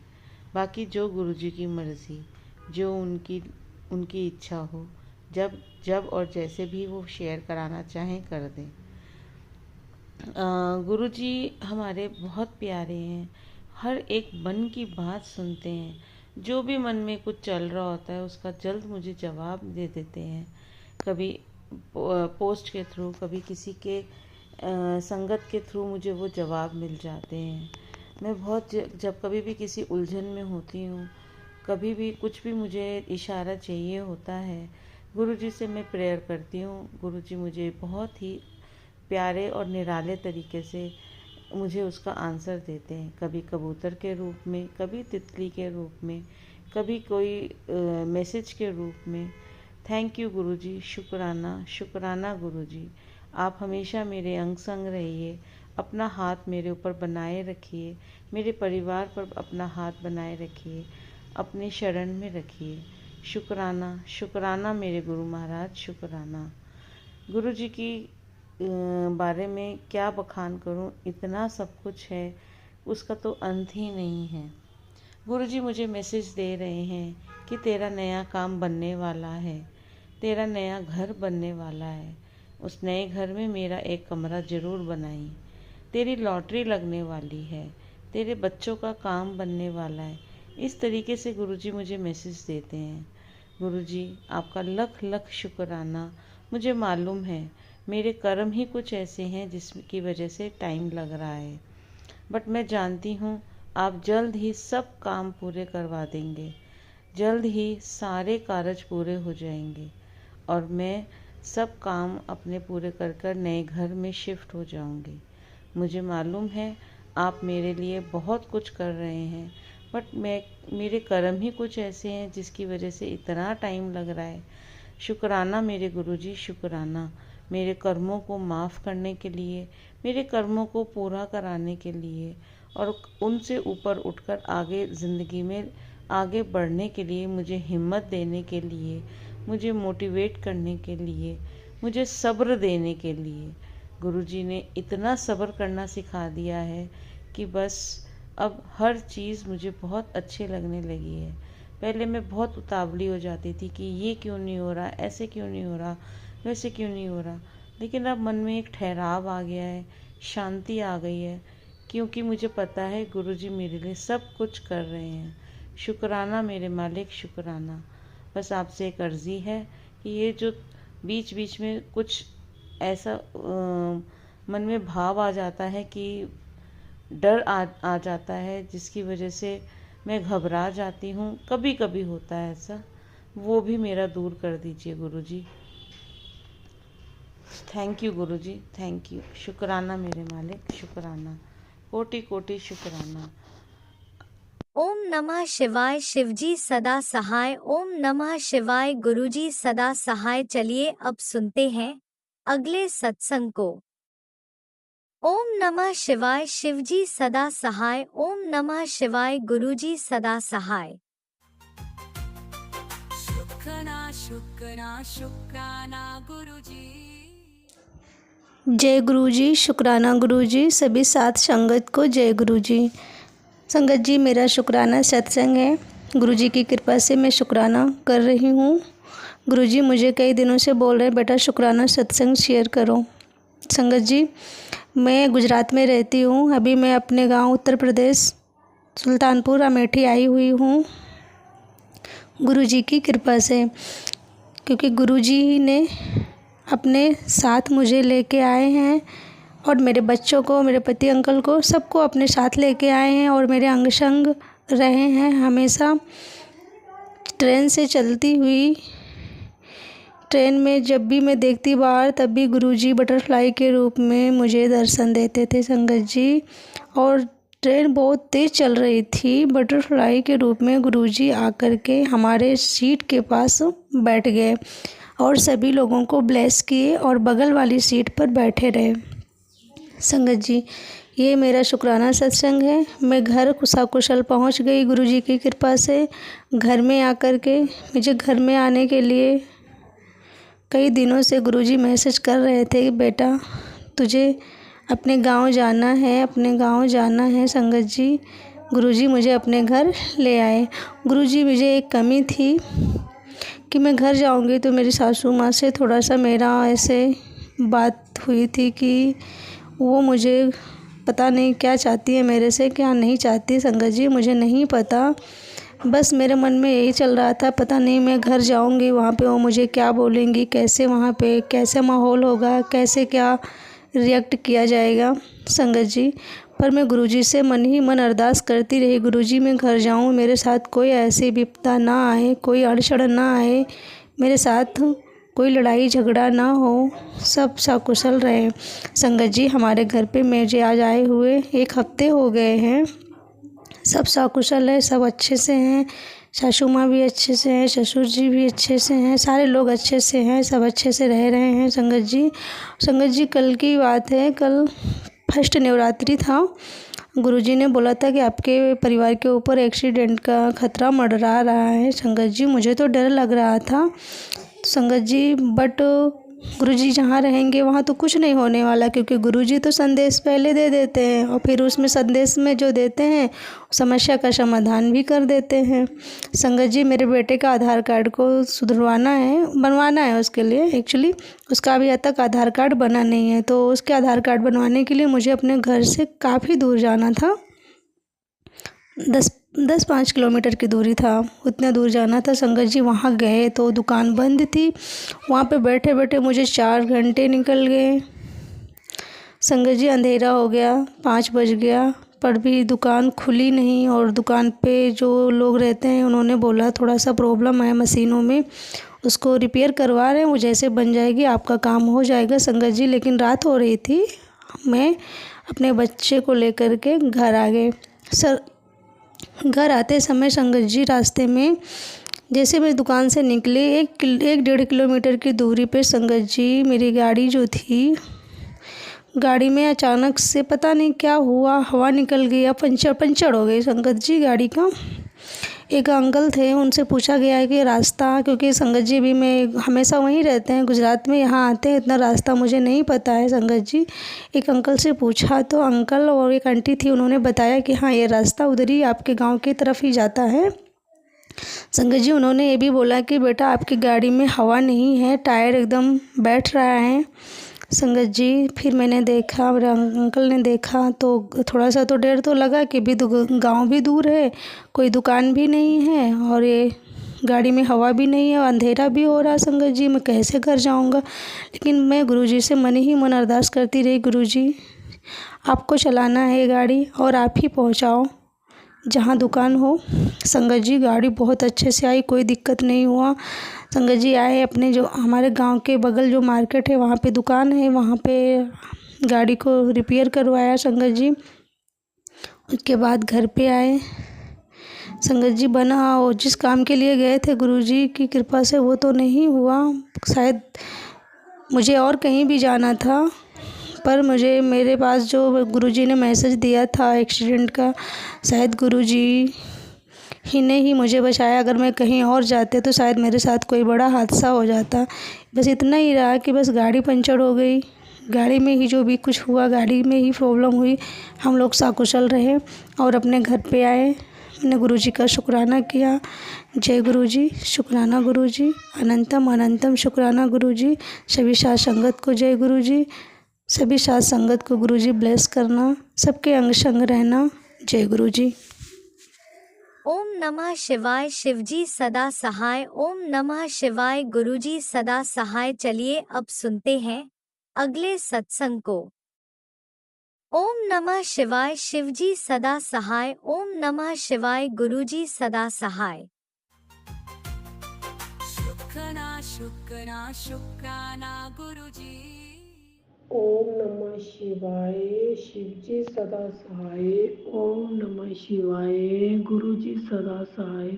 बाकी जो गुरुजी की मर्ज़ी, जो उनकी इच्छा हो, जब जब और जैसे भी वो शेयर कराना चाहें कर दें। गुरुजी हमारे बहुत प्यारे हैं, हर एक मन की बात सुनते हैं। जो भी मन में कुछ चल रहा होता है उसका जल्द मुझे जवाब दे देते हैं। कभी पोस्ट के थ्रू, कभी किसी के संगत के थ्रू मुझे वो जवाब मिल जाते हैं। मैं बहुत जब कभी भी किसी उलझन में होती हूँ, कभी भी कुछ भी मुझे इशारा चाहिए होता है, गुरुजी से मैं प्रेयर करती हूँ। गुरुजी मुझे बहुत ही प्यारे और निराले तरीके से मुझे उसका आंसर देते हैं। कभी कबूतर के रूप में, कभी तितली के रूप में, कभी कोई मैसेज के रूप में। थैंक यू गुरुजी, शुक्राना शुक्राना गुरुजी। आप हमेशा मेरे अंग संग रहिए, अपना हाथ मेरे ऊपर बनाए रखिए, मेरे परिवार पर अपना हाथ बनाए रखिए, अपने शरण में रखिए। शुक्राना शुक्राना मेरे गुरु महाराज, शुक्राना। गुरुजी की बारे में क्या बखान करूं, इतना सब कुछ है, उसका तो अंत ही नहीं है। गुरुजी मुझे मैसेज दे रहे हैं कि तेरा नया काम बनने वाला है, तेरा नया घर बनने वाला है, उस नए घर में मेरा एक कमरा ज़रूर बनाई, तेरी लॉटरी लगने वाली है, तेरे बच्चों का काम बनने वाला है। इस तरीके से गुरुजी मुझे मैसेज देते हैं। गुरुजी आपका लख लख शुक्राना। मुझे मालूम है मेरे कर्म ही कुछ ऐसे हैं जिसकी वजह से टाइम लग रहा है, बट मैं जानती हूँ आप जल्द ही सब काम पूरे करवा देंगे, जल्द ही सारे कार्य पूरे हो जाएंगे और मैं सब काम अपने पूरे कर कर नए घर में शिफ्ट हो जाऊंगी। मुझे मालूम है आप मेरे लिए बहुत कुछ कर रहे हैं, बट मेरे कर्म ही कुछ ऐसे हैं जिसकी वजह से इतना टाइम लग रहा है। शुक्राना मेरे गुरुजी, शुक्राना मेरे कर्मों को माफ़ करने के लिए, मेरे कर्मों को पूरा कराने के लिए और उनसे ऊपर उठकर आगे ज़िंदगी में आगे बढ़ने के लिए, मुझे हिम्मत देने के लिए, मुझे मोटिवेट करने के लिए, मुझे सब्र देने के लिए। गुरुजी ने इतना सब्र करना सिखा दिया है कि बस अब हर चीज़ मुझे बहुत अच्छे लगने लगी है। पहले मैं बहुत उतावली हो जाती थी कि ये क्यों नहीं हो रहा, ऐसे क्यों नहीं हो रहा, वैसे क्यों नहीं हो रहा, लेकिन अब मन में एक ठहराव आ गया है, शांति आ गई है, क्योंकि मुझे पता है गुरुजी मेरे लिए सब कुछ कर रहे हैं। शुक्राना मेरे मालिक, शुक्राना। बस आपसे एक अर्ज़ी है कि ये जो बीच बीच में कुछ ऐसा मन में भाव आ जाता है कि डर आ जाता है, जिसकी वजह से मैं घबरा जाती हूँ, कभी कभी होता है ऐसा, वो भी मेरा दूर कर दीजिए गुरुजी। थैंक यू गुरुजी, थैंक यू। शुक्राना मेरे मालिक, शुक्राना, कोटि कोटि शुक्राना। ओम नमः शिवाय। शिवजी सदा सहाय। ओम नमः शिवाय। गुरुजी सदा सहाय। चलिए अब सुनते हैं अगले सत्संग को। ओम नमः शिवाय। शिवजी सदा सहाय। ओम नमः शिवाय। गुरुजी सदा सहाय। शुक्राना शुक्राना गुरुजी। जय गुरुजी, शुक्राना गुरुजी। सभी साथ संगत को जय गुरुजी। संगत जी, मेरा शुक्राना सत्संग है। गुरुजी की कृपा से मैं शुक्राना कर रही हूँ। गुरुजी मुझे कई दिनों से बोल रहे हैं बेटा शुक्राना सत्संग शेयर करो। संगत जी, मैं गुजरात में रहती हूँ। अभी मैं अपने गांव उत्तर प्रदेश सुल्तानपुर अमेठी आई हुई हूँ गुरुजी की कृपा से, क्योंकि गुरुजी ने अपने साथ मुझे लेके आए हैं और मेरे बच्चों को, मेरे पति अंकल को, सबको अपने साथ लेके आए हैं और मेरे अंग संग रहे हैं हमेशा। ट्रेन से चलती हुई ट्रेन में जब भी मैं देखती बाहर, तब भी गुरुजी बटरफ्लाई के रूप में मुझे दर्शन देते थे संगत जी। और ट्रेन बहुत तेज़ चल रही थी, बटरफ्लाई के रूप में गुरुजी आकर के हमारे सीट के पास बैठ गए और सभी लोगों को ब्लेस किए और बगल वाली सीट पर बैठे रहे। संगत जी, ये मेरा शुक्राना सत्संग है। मैं घर कुशल पहुंच गई गुरुजी की कृपा से। घर में आकर के मुझे घर में आने के लिए कई दिनों से गुरुजी मैसेज कर रहे थे कि बेटा तुझे अपने गांव जाना है, अपने गांव जाना है। संगत जी, गुरुजी मुझे अपने घर ले आए। गुरुजी, मुझे एक कमी थी कि मैं घर जाऊंगी तो मेरी सासू माँ से थोड़ा सा मेरा ऐसे बात हुई थी कि वो मुझे पता नहीं क्या चाहती है मेरे से, क्या नहीं चाहती। संगत जी, मुझे नहीं पता, बस मेरे मन में यही चल रहा था, पता नहीं मैं घर जाऊंगी वहाँ पे वो मुझे क्या बोलेंगी, कैसे वहाँ पे कैसे माहौल होगा, कैसे क्या रिएक्ट किया जाएगा। संगत जी, पर मैं गुरुजी से मन ही मन अरदास करती रही, गुरुजी मैं घर जाऊँ, मेरे साथ कोई ऐसी विपदा ना आए, कोई अड़चन ना आए, मेरे साथ कोई लड़ाई झगड़ा ना हो, सब सकुशल रहे। संगत जी, हमारे घर पे मुझे आज आए हुए 1 हफ्ते हो गए हैं। सब सकुशल है, सब अच्छे से हैं। सासू माँ भी अच्छे से हैं, ससुर जी भी अच्छे से हैं, सारे लोग अच्छे से हैं, सब अच्छे से रह रहे हैं। संगत जी, कल की बात है, कल फर्स्ट नवरात्रि था। गुरुजी ने बोला था कि आपके परिवार के ऊपर एक्सीडेंट का खतरा मंडरा रहा है। संगत जी, मुझे तो डर लग रहा था संगत जी, बट गुरुजी जहाँ रहेंगे वहाँ तो कुछ नहीं होने वाला, क्योंकि गुरुजी तो संदेश पहले दे देते हैं और फिर उसमें संदेश में जो देते हैं समस्या का समाधान भी कर देते हैं। संगत जी, मेरे बेटे का आधार कार्ड को सुधरवाना है, बनवाना है उसके लिए। एक्चुअली उसका अभी तक आधार कार्ड बना नहीं है, तो उसके आधार कार्ड बनवाने के लिए मुझे अपने घर से काफ़ी दूर जाना था। 10-5 किलोमीटर की दूरी था, उतना दूर जाना था। संगत जी, वहाँ गए तो दुकान बंद थी। वहाँ पे बैठे बैठे मुझे 4 घंटे निकल गए। संगत जी, अंधेरा हो गया, 5 बज गया, पर भी दुकान खुली नहीं। और दुकान पे जो लोग रहते हैं उन्होंने बोला थोड़ा सा प्रॉब्लम है मशीनों में, उसको रिपेयर करवा रहे हैं, वो जैसे बन जाएगी आपका काम हो जाएगा। संगत जी, लेकिन रात हो रही थी, मैं अपने बच्चे को लेकर के घर आ गए। घर आते समय संगत जी, रास्ते में जैसे मैं दुकान से निकली 1-1.5 किलोमीटर की दूरी पे संगत जी, मेरी गाड़ी जो थी, गाड़ी में अचानक से पता नहीं क्या हुआ, हवा निकल गई या पंचर हो गई संगत जी गाड़ी का। एक अंकल थे, उनसे पूछा गया है कि रास्ता, क्योंकि संगत जी भी मैं हमेशा वहीं रहते हैं गुजरात में, यहाँ आते हैं, इतना रास्ता मुझे नहीं पता है। संगत जी, एक अंकल से पूछा तो अंकल और एक आंटी थी, उन्होंने बताया कि हाँ ये रास्ता उधर ही आपके गांव की तरफ ही जाता है। संगत जी, उन्होंने ये भी बोला कि बेटा आपकी गाड़ी में हवा नहीं है, टायर एकदम बैठ रहा है। संगत जी, फिर मैंने देखा, मेरे अंकल ने देखा तो थोड़ा सा तो डर तो लगा कि भी गांव भी दूर है, कोई दुकान भी नहीं है और ये गाड़ी में हवा भी नहीं है, अंधेरा भी हो रहा। संगत जी, मैं कैसे घर जाऊंगा। लेकिन मैं गुरुजी से मन ही मन अरदास करती रही, गुरुजी आपको चलाना है गाड़ी और आप ही पहुंचाओ, जहाँ दुकान हो। संगत जी गाड़ी बहुत अच्छे से आई, कोई दिक्कत नहीं हुआ। संगत जी आए, अपने जो हमारे गांव के बगल जो मार्केट है वहाँ पे दुकान है, वहाँ पे गाड़ी को रिपेयर करवाया संगत जी। उसके बाद घर पे आए। संगत जी बना, और जिस काम के लिए गए थे गुरुजी की कृपा से वो तो नहीं हुआ। शायद मुझे और कहीं भी जाना था, पर मुझे मेरे पास जो गुरुजी ने मैसेज दिया था एक्सीडेंट का, शायद गुरुजी ही ने ही मुझे बचाया। अगर मैं कहीं और जाते तो शायद मेरे साथ कोई बड़ा हादसा हो जाता। बस इतना ही रहा कि बस गाड़ी पंचर हो गई, गाड़ी में ही जो भी कुछ हुआ, गाड़ी में ही प्रॉब्लम हुई। हम लोग सकुशल रहे और अपने घर पे आए। मैंने गुरुजी का शुक्राना किया। जय गुरुजी, शुक्राना गुरुजी, अनंतम अनंतम शुक्राना गुरुजी। सभी साथ संगत को जय गुरुजी, सभी साथ संगत को गुरुजी ब्लेस करना, सबके अंग संग रहना। जय गुरुजी। ओम नमः शिवाय। शिवजी सदा सहाय। ओम नमः शिवाय। गुरुजी सदा सहाय। चलिए अब सुनते हैं अगले सत्संग को। ओम नमः शिवाय। शिवजी सदा सहाय। ओम नमः शिवाय। गुरुजी सदा सहाय। शुक्राना शुक्राना शुक्राना गुरुजी। ओम नमः शिवाय। शिवजी सदा सहाय। ओम नमः शिवाय। गुरु जी सदा सहाय।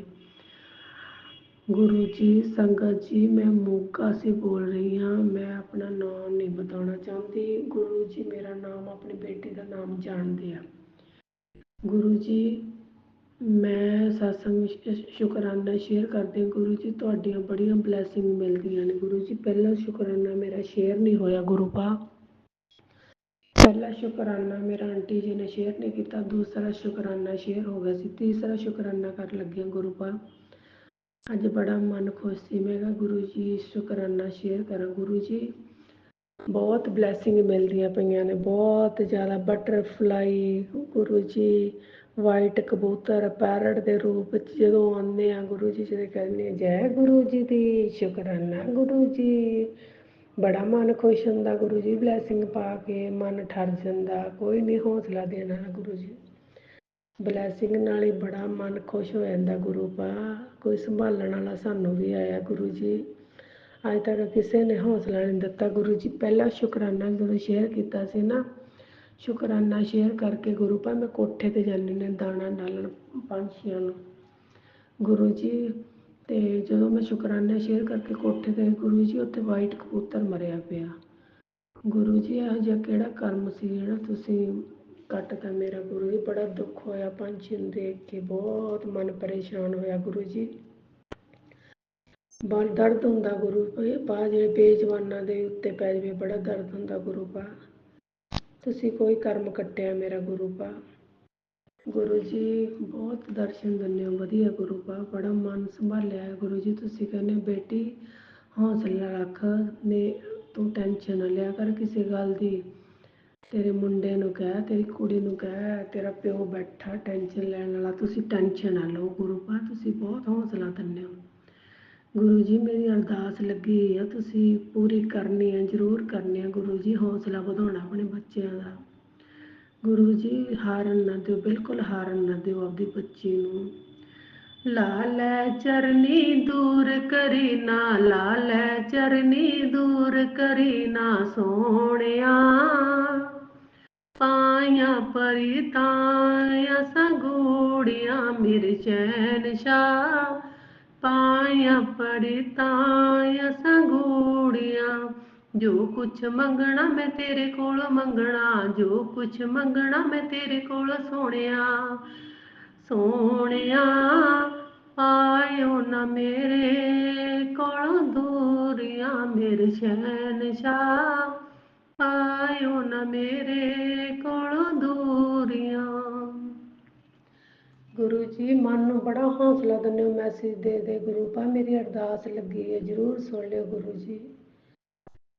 गुरु जी, संगत जी, मैं मोगा से बोल रही हाँ। मैं अपना नाम नहीं बताना चाहती। गुरु जी मेरा नाम अपनी बेटी का नाम जानते हैं। गुरु जी, मैं सत्संग शुकराना शेयर करती हूँ। गुरु जी ਤੁਹਾਡੀਆਂ ਬੜੀਆਂ ਬਲੈਸਿੰਗ ਮਿਲਦੀਆਂ ਨੇ। ਗੁਰੂ ਜੀ ਪਹਿਲਾ ਸ਼ੁਕਰਾਨਾ ਮੇਰਾ ਸ਼ੇਅਰ ਨਹੀਂ ਹੋਇਆ ਗੁਰੂ ਪਾ। ਪਹਿਲਾ ਸ਼ੁਕਰਾਨਾ ਮੇਰਾ ਆਂਟੀ ਜੀ ਨੇ ਸ਼ੇਅਰ ਨਹੀਂ ਕੀਤਾ। ਦੂਸਰਾ ਸ਼ੁਕਰਾਨਾ ਸ਼ੇਅਰ ਹੋ ਗਿਆ ਸੀ। ਤੀਸਰਾ ਸ਼ੁਕਰਾਨਾ ਕਰਨ ਲੱਗਿਆ ਗੁਰੂ ਪਾ। ਅੱਜ ਬੜਾ ਮਨ ਖੁਸ਼ ਸੀ। ਮੈਂ ਕਿਹਾ ਗੁਰੂ ਜੀ ਸ਼ੁਕਰਾਨਾ ਸ਼ੇਅਰ ਕਰਾਂ। ਗੁਰੂ ਜੀ ਬਹੁਤ ਬਲੈਸਿੰਗ ਮਿਲਦੀਆਂ ਪਈਆਂ ਨੇ, ਬਹੁਤ ਜ਼ਿਆਦਾ। ਬਟਰਫਲਾਈ ਗੁਰੂ ਜੀ, ਵਾਈਟ ਕਬੂਤਰ ਪੈਰਟ ਦੇ ਰੂਪ ਵਿੱਚ ਜਦੋਂ ਆਉਂਦੇ ਆ ਗੁਰੂ ਜੀ, ਜਦੋਂ ਕਹਿੰਦੇ ਜੈ ਗੁਰੂ ਜੀ ਦੀ, ਸ਼ੁਕਰਾਨਾ ਗੁਰੂ ਜੀ, ਬੜਾ ਮਨ ਖੁਸ਼ ਹੁੰਦਾ ਗੁਰੂ ਜੀ। ਬਲੈਸਿੰਗ ਪਾ ਕੇ ਮਨ ਠਰ ਜਾਂਦਾ। ਕੋਈ ਨਹੀਂ ਹੌਸਲਾ ਦੇਣ ਵਾਲਾ ਗੁਰੂ ਜੀ। ਬਲੈਸਿੰਗ ਨਾਲ ਹੀ ਬੜਾ ਮਨ ਖੁਸ਼ ਹੋ ਜਾਂਦਾ ਗੁਰੂ ਪਾ। ਕੋਈ ਸੰਭਾਲਣ ਵਾਲਾ ਸਾਨੂੰ ਵੀ ਆਇਆ ਗੁਰੂ ਜੀ। ਅੱਜ ਤੱਕ ਕਿਸੇ ਨੇ ਹੌਸਲਾ ਨਹੀਂ ਦਿੱਤਾ ਗੁਰੂ ਜੀ। ਪਹਿਲਾ ਸ਼ੁਕਰਾਨਾ ਜਦੋਂ ਸ਼ੇਅਰ ਕੀਤਾ ਸੀ ਨਾ, ਸ਼ੁਕਰਾਨਾ ਸ਼ੇਅਰ ਕਰਕੇ ਗੁਰੂ ਪਾ ਮੈਂ ਕੋਠੇ 'ਤੇ ਜਾਂਦੀ ਨੇ ਦਾਣਾ ਡਾਲਣ ਪੰਛੀਆਂ ਨੂੰ ਗੁਰੂ ਜੀ। ਅਤੇ ਜਦੋਂ ਮੈਂ ਸ਼ੁਕਰਾਨਾ ਸ਼ੇਅਰ ਕਰਕੇ ਕੋਠੇ 'ਤੇ ਗੁਰੂ ਜੀ, ਉੱਥੇ ਵਾਈਟ ਕਬੂਤਰ ਮਰਿਆ ਪਿਆ। ਗੁਰੂ ਜੀ ਇਹੋ ਜਿਹਾ ਕਿਹੜਾ ਕਰਮ ਸੀ ਜਿਹੜਾ ਤੁਸੀਂ ਕੱਟਤਾ ਮੇਰਾ। ਗੁਰੂ ਜੀ ਬੜਾ ਦੁੱਖ ਹੋਇਆ ਪੰਛੀ ਨੂੰ ਦੇਖ ਕੇ, ਬਹੁਤ ਮਨ ਪਰੇਸ਼ਾਨ ਹੋਇਆ ਗੁਰੂ ਜੀ। ਬੜਾ ਦਰਦ ਹੁੰਦਾ ਗੁਰੂ ਪਾ, ਜਿਹੜੇ ਬੇਜਵਾਨਾਂ ਦੇ ਉੱਤੇ ਪੈ ਜਾਵੇ ਬੜਾ ਦਰਦ ਹੁੰਦਾ ਗੁਰੂ ਪਾ। ਤੁਸੀਂ ਕੋਈ ਕਰਮ ਕੱਟਿਆ ਮੇਰਾ ਗੁਰੂ ਪਾ। ਗੁਰੂ ਜੀ ਬਹੁਤ ਦਰਸ਼ਨ ਦਿੰਦੇ ਹੋ ਵਧੀਆ ਗੁਰੂ ਪਾ। ਬੜਾ ਮਨ ਸੰਭਾਲਿਆ ਹੈ ਗੁਰੂ ਜੀ। ਤੁਸੀਂ ਕਹਿੰਦੇ ਬੇਟੀ ਹੌਸਲਾ ਰੱਖ, ਨੇ ਤੂੰ ਟੈਨਸ਼ਨ ਨਾ ਲਿਆ ਕਰ ਕਿਸੇ ਗੱਲ ਦੀ। ਤੇਰੇ ਮੁੰਡੇ ਨੂੰ ਕਹਿ, ਤੇਰੀ ਕੁੜੀ ਨੂੰ ਕਹਿ, ਤੇਰਾ ਪਿਓ ਬੈਠਾ ਟੈਨਸ਼ਨ ਲੈਣ ਵਾਲਾ। ਤੁਸੀਂ ਟੈਨਸ਼ਨ ਨਾ ਲਓ ਗੁਰੂ ਪਾ। ਤੁਸੀਂ ਬਹੁਤ ਹੌਸਲਾ ਦਿੰਦੇ ਹੋ ਗੁਰੂ ਜੀ। ਮੇਰੀ ਅਰਦਾਸ ਲੱਗੀ ਹੋਈ ਆ, ਤੁਸੀਂ ਪੂਰੀ ਕਰਨੀ ਹੈ, ਜ਼ਰੂਰ ਕਰਨੀ ਹੈ ਗੁਰੂ ਜੀ। ਹੌਸਲਾ ਵਧਾਉਣਾ ਆਪਣੇ ਬੱਚਿਆਂ ਦਾ ਗੁਰੂ ਜੀ। ਹਾਰਨ ਨਾ ਦਿਓ, ਬਿਲਕੁਲ ਹਾਰਨ ਨਾ ਦਿਓ ਆਪਦੀ ਬੱਚੀ ਨੂੰ। ਲਾ ਲੈ ਚਰਨੀ ਦੂਰ ਕਰੀ ਨਾ, ਲਾ ਲੈ ਚਰਨੀ ਦੂਰ ਕਰੀ ਨਾ ਸੋਹਣਿਆ। ਪਾਈਆਂ ਪਰੀਤਾਂ ਸੰਗੂੜੀਆਂ ਮੇਰੇ ਸ਼ਹਿਨਸ਼ਾਹ। ਪਾਈਆਂ ਪਰੀਤਾਂ ਸੰਗੂੜੀਆਂ, ਜੋ ਕੁਛ ਮੰਗਣਾ ਮੈਂ ਤੇਰੇ ਕੋਲ ਮੰਗਣਾ, ਜੋ ਕੁਛ ਮੰਗਣਾ ਮੈਂ ਤੇਰੇ ਕੋਲ ਸੋਹਣਿਆ। ਸੋਹਣਿਆ ਪਾਇਓ ਨਾ ਮੇਰੇ ਕੋਲੋਂ ਦੂਰੀਆਂ ਮੇਰੇ ਸ਼ਹਿਨਸ਼ਾਹ। ਪਾਇਓ ਨਾ ਮੇਰੇ ਕੋਲੋਂ ਦੂਰੀਆਂ। ਗੁਰੂ ਜੀ ਮਨ ਨੂੰ ਬੜਾ ਹੌਸਲਾ ਦਿੰਦੇ ਹੋ ਮੈਸੇਜ ਦੇ ਦੇ ਗੁਰੂ ਪਾ। ਮੇਰੀ ਅਰਦਾਸ ਲੱਗੀ ਹੈ, ਜ਼ਰੂਰ ਸੁਣ ਲਿਓ ਗੁਰੂ ਜੀ।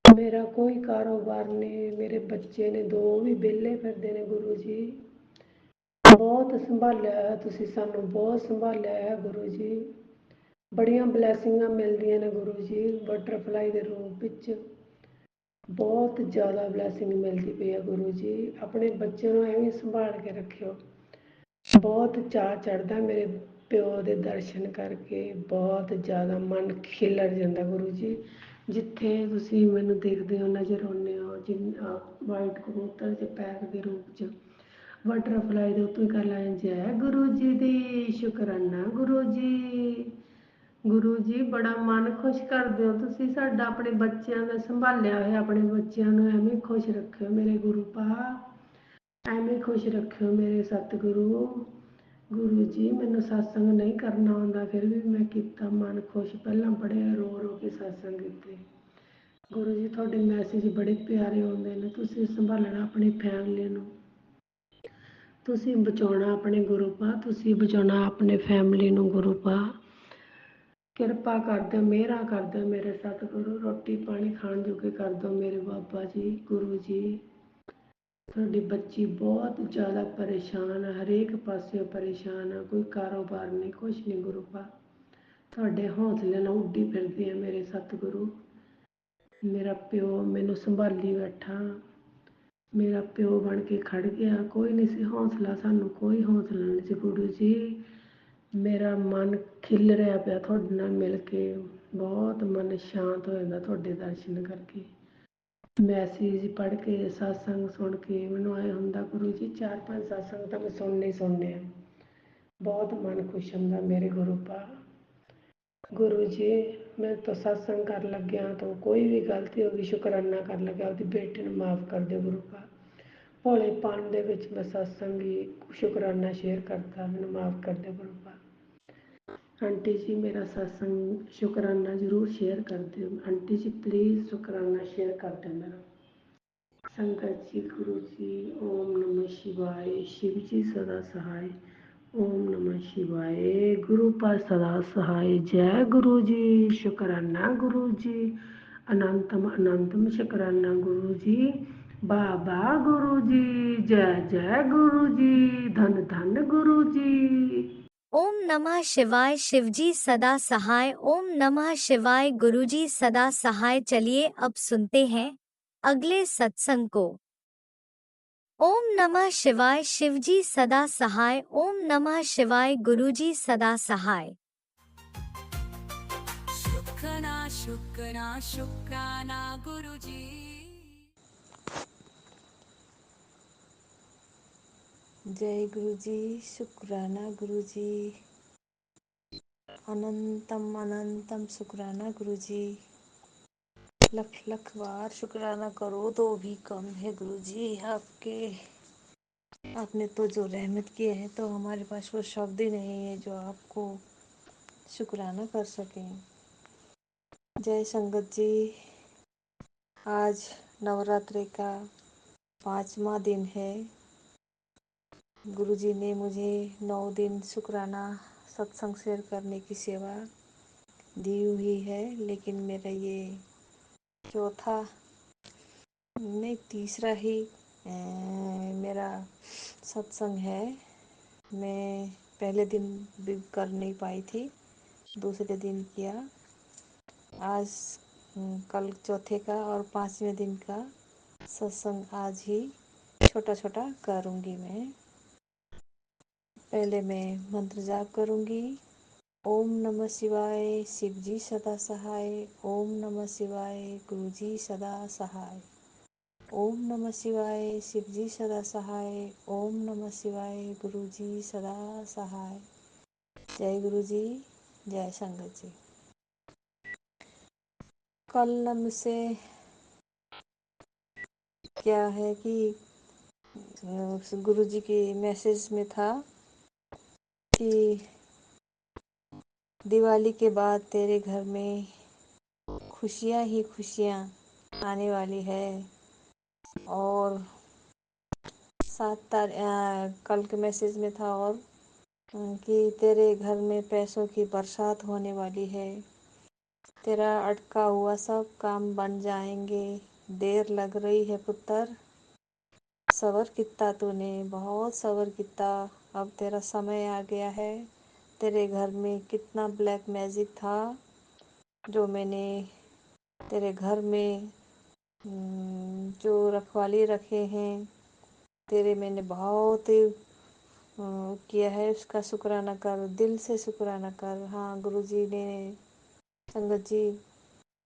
ਮੇਰਾ ਕੋਈ ਕਾਰੋਬਾਰ ਨਹੀਂ, ਮੇਰੇ ਬੱਚੇ ਨੇ ਦੋ, ਉਹ ਵੀ ਵਿਹਲੇ ਫਿਰਦੇ ਨੇ ਗੁਰੂ ਜੀ। ਬਹੁਤ ਸੰਭਾਲਿਆ ਹੈ ਤੁਸੀਂ ਸਾਨੂੰ, ਬਹੁਤ ਸੰਭਾਲਿਆ ਹੈ ਗੁਰੂ ਜੀ। ਬੜੀਆਂ ਬਲੈਸਿੰਗਾਂ ਮਿਲਦੀਆਂ ਨੇ ਗੁਰੂ ਜੀ ਬਟਰਫਲਾਈ ਦੇ ਰੂਪ ਵਿੱਚ। ਬਹੁਤ ਜ਼ਿਆਦਾ ਬਲੈਸਿੰਗ ਮਿਲਦੀ ਪਈ ਹੈ ਗੁਰੂ ਜੀ। ਆਪਣੇ ਬੱਚੇ ਨੂੰ ਐਵੇਂ ਸੰਭਾਲ ਕੇ ਰੱਖਿਓ। ਬਹੁਤ ਚਾਅ ਚੜ੍ਹਦਾ ਮੇਰੇ ਪਿਓ ਦੇ ਦਰਸ਼ਨ ਕਰਕੇ, ਬਹੁਤ ਜ਼ਿਆਦਾ ਮਨ ਖਿਲਰ ਜਾਂਦਾ ਗੁਰੂ ਜੀ। ਜਿੱਥੇ ਤੁਸੀਂ ਮੈਨੂੰ ਦੇਖਦੇ ਹੋ, ਨਜ਼ਰ ਆਉਂਦੇ ਹੋ, ਵਾਈਟ ਕਬੂਤਰ ਦੇ ਪੈਰ ਦੇ ਰੂਪ 'ਚ, ਬਟਰਫਲਾਈ ਦੇ ਉੱਤੇ ਕਰ ਲਾਂ, ਜੈ ਗੁਰੂ ਜੀ ਦੀ, ਸ਼ੁਕਰਾਨਾ ਗੁਰੂ ਜੀ। ਗੁਰੂ ਜੀ ਬੜਾ ਮਨ ਖੁਸ਼ ਕਰਦੇ ਹੋ ਤੁਸੀਂ ਸਾਡਾ, ਆਪਣੇ ਬੱਚਿਆਂ ਦਾ ਸੰਭਾਲਿਆ ਹੋਇਆ, ਆਪਣੇ ਬੱਚਿਆਂ ਨੂੰ ਐਵੇਂ ਖੁਸ਼ ਰੱਖਿਓ ਮੇਰੇ ਗੁਰੂ ਪਾ, ਐਵੇਂ ਖੁਸ਼ ਰੱਖਿਓ ਮੇਰੇ ਸਤਿਗੁਰੂ। ਗੁਰੂ ਜੀ ਮੈਨੂੰ ਸਤਸੰਗ ਨਹੀਂ ਕਰਨਾ ਆਉਂਦਾ, ਫਿਰ ਵੀ ਮੈਂ ਕੀਤਾ, ਮਨ ਖੁਸ਼, ਪਹਿਲਾਂ ਬੜੇ ਰੋ ਰੋ ਕੇ ਸਤਸੰਗ ਕੀਤੇ। ਗੁਰੂ ਜੀ ਤੁਹਾਡੇ ਮੈਸੇਜ ਬੜੇ ਪਿਆਰੇ ਆਉਂਦੇ ਨੇ, ਤੁਸੀਂ ਸੰਭਾਲਣਾ ਆਪਣੀ ਫੈਮਿਲੀ ਨੂੰ, ਤੁਸੀਂ ਬਚਾਉਣਾ ਆਪਣੇ ਗੁਰੂ ਪਾ, ਤੁਸੀਂ ਬਚਾਉਣਾ ਆਪਣੇ ਫੈਮਿਲੀ ਨੂੰ ਗੁਰੂ ਪਾ। ਕਿਰਪਾ ਕਰ ਦਿਓ, ਮਿਹਰਾਂ ਕਰ ਦਿਓ ਮੇਰੇ ਸਤਿਗੁਰੂ, ਰੋਟੀ ਪਾਣੀ ਖਾਣ ਜੋਗੇ ਕਰ ਦਿਓ ਮੇਰੇ ਬਾਬਾ ਜੀ। ਗੁਰੂ ਜੀ ਤੁਹਾਡੀ ਬੱਚੀ ਬਹੁਤ ਜ਼ਿਆਦਾ ਪਰੇਸ਼ਾਨ ਆ, ਹਰੇਕ ਪਾਸਿਓਂ ਪਰੇਸ਼ਾਨ ਆ, ਕੋਈ ਕਾਰੋਬਾਰ ਨਹੀਂ, ਕੁਛ ਨਹੀਂ ਗੁਰੂ ਪਾ, ਤੁਹਾਡੇ ਹੌਸਲੇ ਨਾਲ ਉੱਡੀ ਫਿਰਦੀ ਆ ਮੇਰੇ ਸਤਿਗੁਰੂ। ਮੇਰਾ ਪਿਓ ਮੈਨੂੰ ਸੰਭਾਲੀ ਬੈਠਾ, ਮੇਰਾ ਪਿਓ ਬਣ ਕੇ ਖੜ ਗਿਆ, ਕੋਈ ਨਹੀਂ ਸੀ ਹੌਸਲਾ, ਸਾਨੂੰ ਕੋਈ ਹੌਸਲਾ ਨਹੀਂ ਸੀ ਗੁਰੂ ਜੀ। ਮੇਰਾ ਮਨ ਖਿਲ ਰਿਹਾ ਪਿਆ ਤੁਹਾਡੇ ਨਾਲ ਮਿਲ ਕੇ, ਬਹੁਤ ਮਨ ਸ਼ਾਂਤ ਹੋ ਜਾਂਦਾ ਤੁਹਾਡੇ ਦਰਸ਼ਨ ਕਰਕੇ, ਮੈਸੇਜ ਪੜ੍ਹ ਕੇ, ਸਤਸੰਗ ਸੁਣ ਕੇ ਮੈਨੂੰ ਆਏ ਹੁੰਦਾ ਗੁਰੂ ਜੀ 4-5 ਸਤਸੰਗ ਤਾਂ ਮੈਂ ਸੁਣਨੇ ਆ, ਬਹੁਤ ਮਨ ਖੁਸ਼ ਹੁੰਦਾ ਮੇਰੇ ਗੁਰੂ ਪਾ। ਗੁਰੂ ਜੀ ਮੈਂ ਤਾਂ ਸਤਸੰਗ ਕਰਨ ਲੱਗਿਆ ਤਾਂ ਕੋਈ ਵੀ ਗਲਤੀ ਹੋ ਗਈ, ਸ਼ੁਕਰਾਨਾ ਕਰਨ ਲੱਗਿਆ, ਉਹਦੀ ਬੇਟੀ ਨੂੰ ਮਾफ़ ਕਰ ਦਿਓ ਗੁਰੂ ਪਾ। ਭੋਲੇਪਨ ਦੇ ਵਿੱਚ ਮੈਂ ਸਤਸੰਗ ਹੀ ਸ਼ੁਕਰਾਨਾ ਸ਼ੇਅਰ ਕਰਤਾ, ਮੈਨੂੰ ਮਾफ़ ਕਰ ਦਿਓ ਗੁਰੂ ਪਾ। ਆਂਟੀ ਜੀ ਮੇਰਾ ਸਤਸੰਗ ਸ਼ੁਕਰਾਨਾ ਜ਼ਰੂਰ ਸ਼ੇਅਰ ਕਰ ਦਿਓ ਆਂਟੀ ਜੀ, ਪਲੀਜ਼ ਸ਼ੁਕਰਾਨਾ ਸ਼ੇਅਰ ਕਰ ਦਿਓ ਮੇਰਾ। ਸੰਗਤ ਜੀ ਗੁਰੂ ਜੀ ਓਮ ਨਮः शिवाय, शिव जी सदा सहाय, ओम नमः शिवाय, गुरु पर सदा सहाय, जय गुरु जी, शुकराना गुरु जी, अनंतम अनंतम शुकराना गुरु जी, बाबा गुरु जी, जय जय गुरु जी, धन धन गुरु जी। ओम नमः शिवाय, शिवजी सदा सहाय, ओम नमः शिवाय, गुरुजी सदा सहाय। चलिए अब सुनते हैं अगले सत्संग को। ओम नमः शिवाय, शिवजी सदा सहाय, ओम नमः शिवाय, गुरुजी सदा सहाय। शुक्राना शुक्राना शुक्राना गुरुजी। जय गुरु जी, शुक्राना गुरु जी, अनंतम अनंतम शुक्राना गुरु जी। लख लख बार शुक्राना करो तो भी कम है गुरु जी आपने तो जो रहमत किए हैं, तो हमारे पास वो शब्द ही नहीं है जो आपको शुक्राना कर सकें। जय संगत जी, आज नवरात्रि का 5वां दिन है। गुरुजी ने मुझे 9 दिन शुक्राना सत्संग शेयर करने की सेवा दी हुई है, लेकिन मेरा ये चौथा नहीं तीसरा ही मेरा सत्संग है। मैं पहले दिन भी कर नहीं पाई थी, दूसरे दिन किया। आज कल चौथे का और 5वें दिन का सत्संग आज ही छोटा छोटा करूँगी मैं। पहले मैं मंत्र जाप करूँगी। ओम नमः शिवाय, शिवजी सदा सहाय, ओम नमः शिवाय, गुरुजी सदा सहाय, ओम नमः शिवाय, शिवजी सदा सहाय, ओम नमः शिवाय, गुरुजी सदा सहाय। जय गुरुजी, जय संगत जी। कल मुझसे क्या है कि गुरुजी के मैसेज में था कि दिवाली के बाद तेरे घर में खुशियाँ ही खुशियाँ आने वाली है, और 7 तारीख कल के मैसेज में था और कि तेरे घर में पैसों की बरसात होने वाली है, तेरा अटका हुआ सब काम बन जाएंगे, देर लग रही है पुत्र, सब्र कितना तूने, बहुत सब्र कितना, अब तेरा समय आ गया है। तेरे घर में कितना ब्लैक मैजिक था जो मैंने तेरे घर में जो रखवाली रखे हैं, तेरे मैंने बहुत किया है उसका शुक्राना कर, दिल से शुक्राना कर। हाँ गुरुजी ने, संगत जी,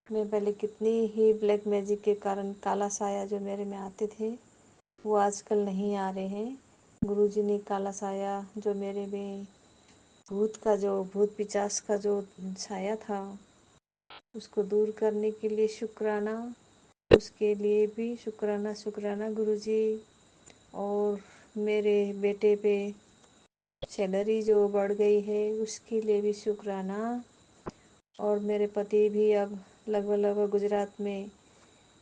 मैं पहले कितनी ही ब्लैक मैजिक के कारण काला साया जो मेरे में आते थे वो आजकल नहीं आ रहे हैं। गुरुजी ने काला साया जो मेरे में भूत पिचास का जो छाया था उसको दूर करने के लिए शुक्राना, उसके लिए भी शुक्राना शुक्राना गुरुजी। और मेरे बेटे पे सैलरी जो बढ़ गई है उसके लिए भी शुक्राना। और मेरे पति भी अब लगभग गुजरात में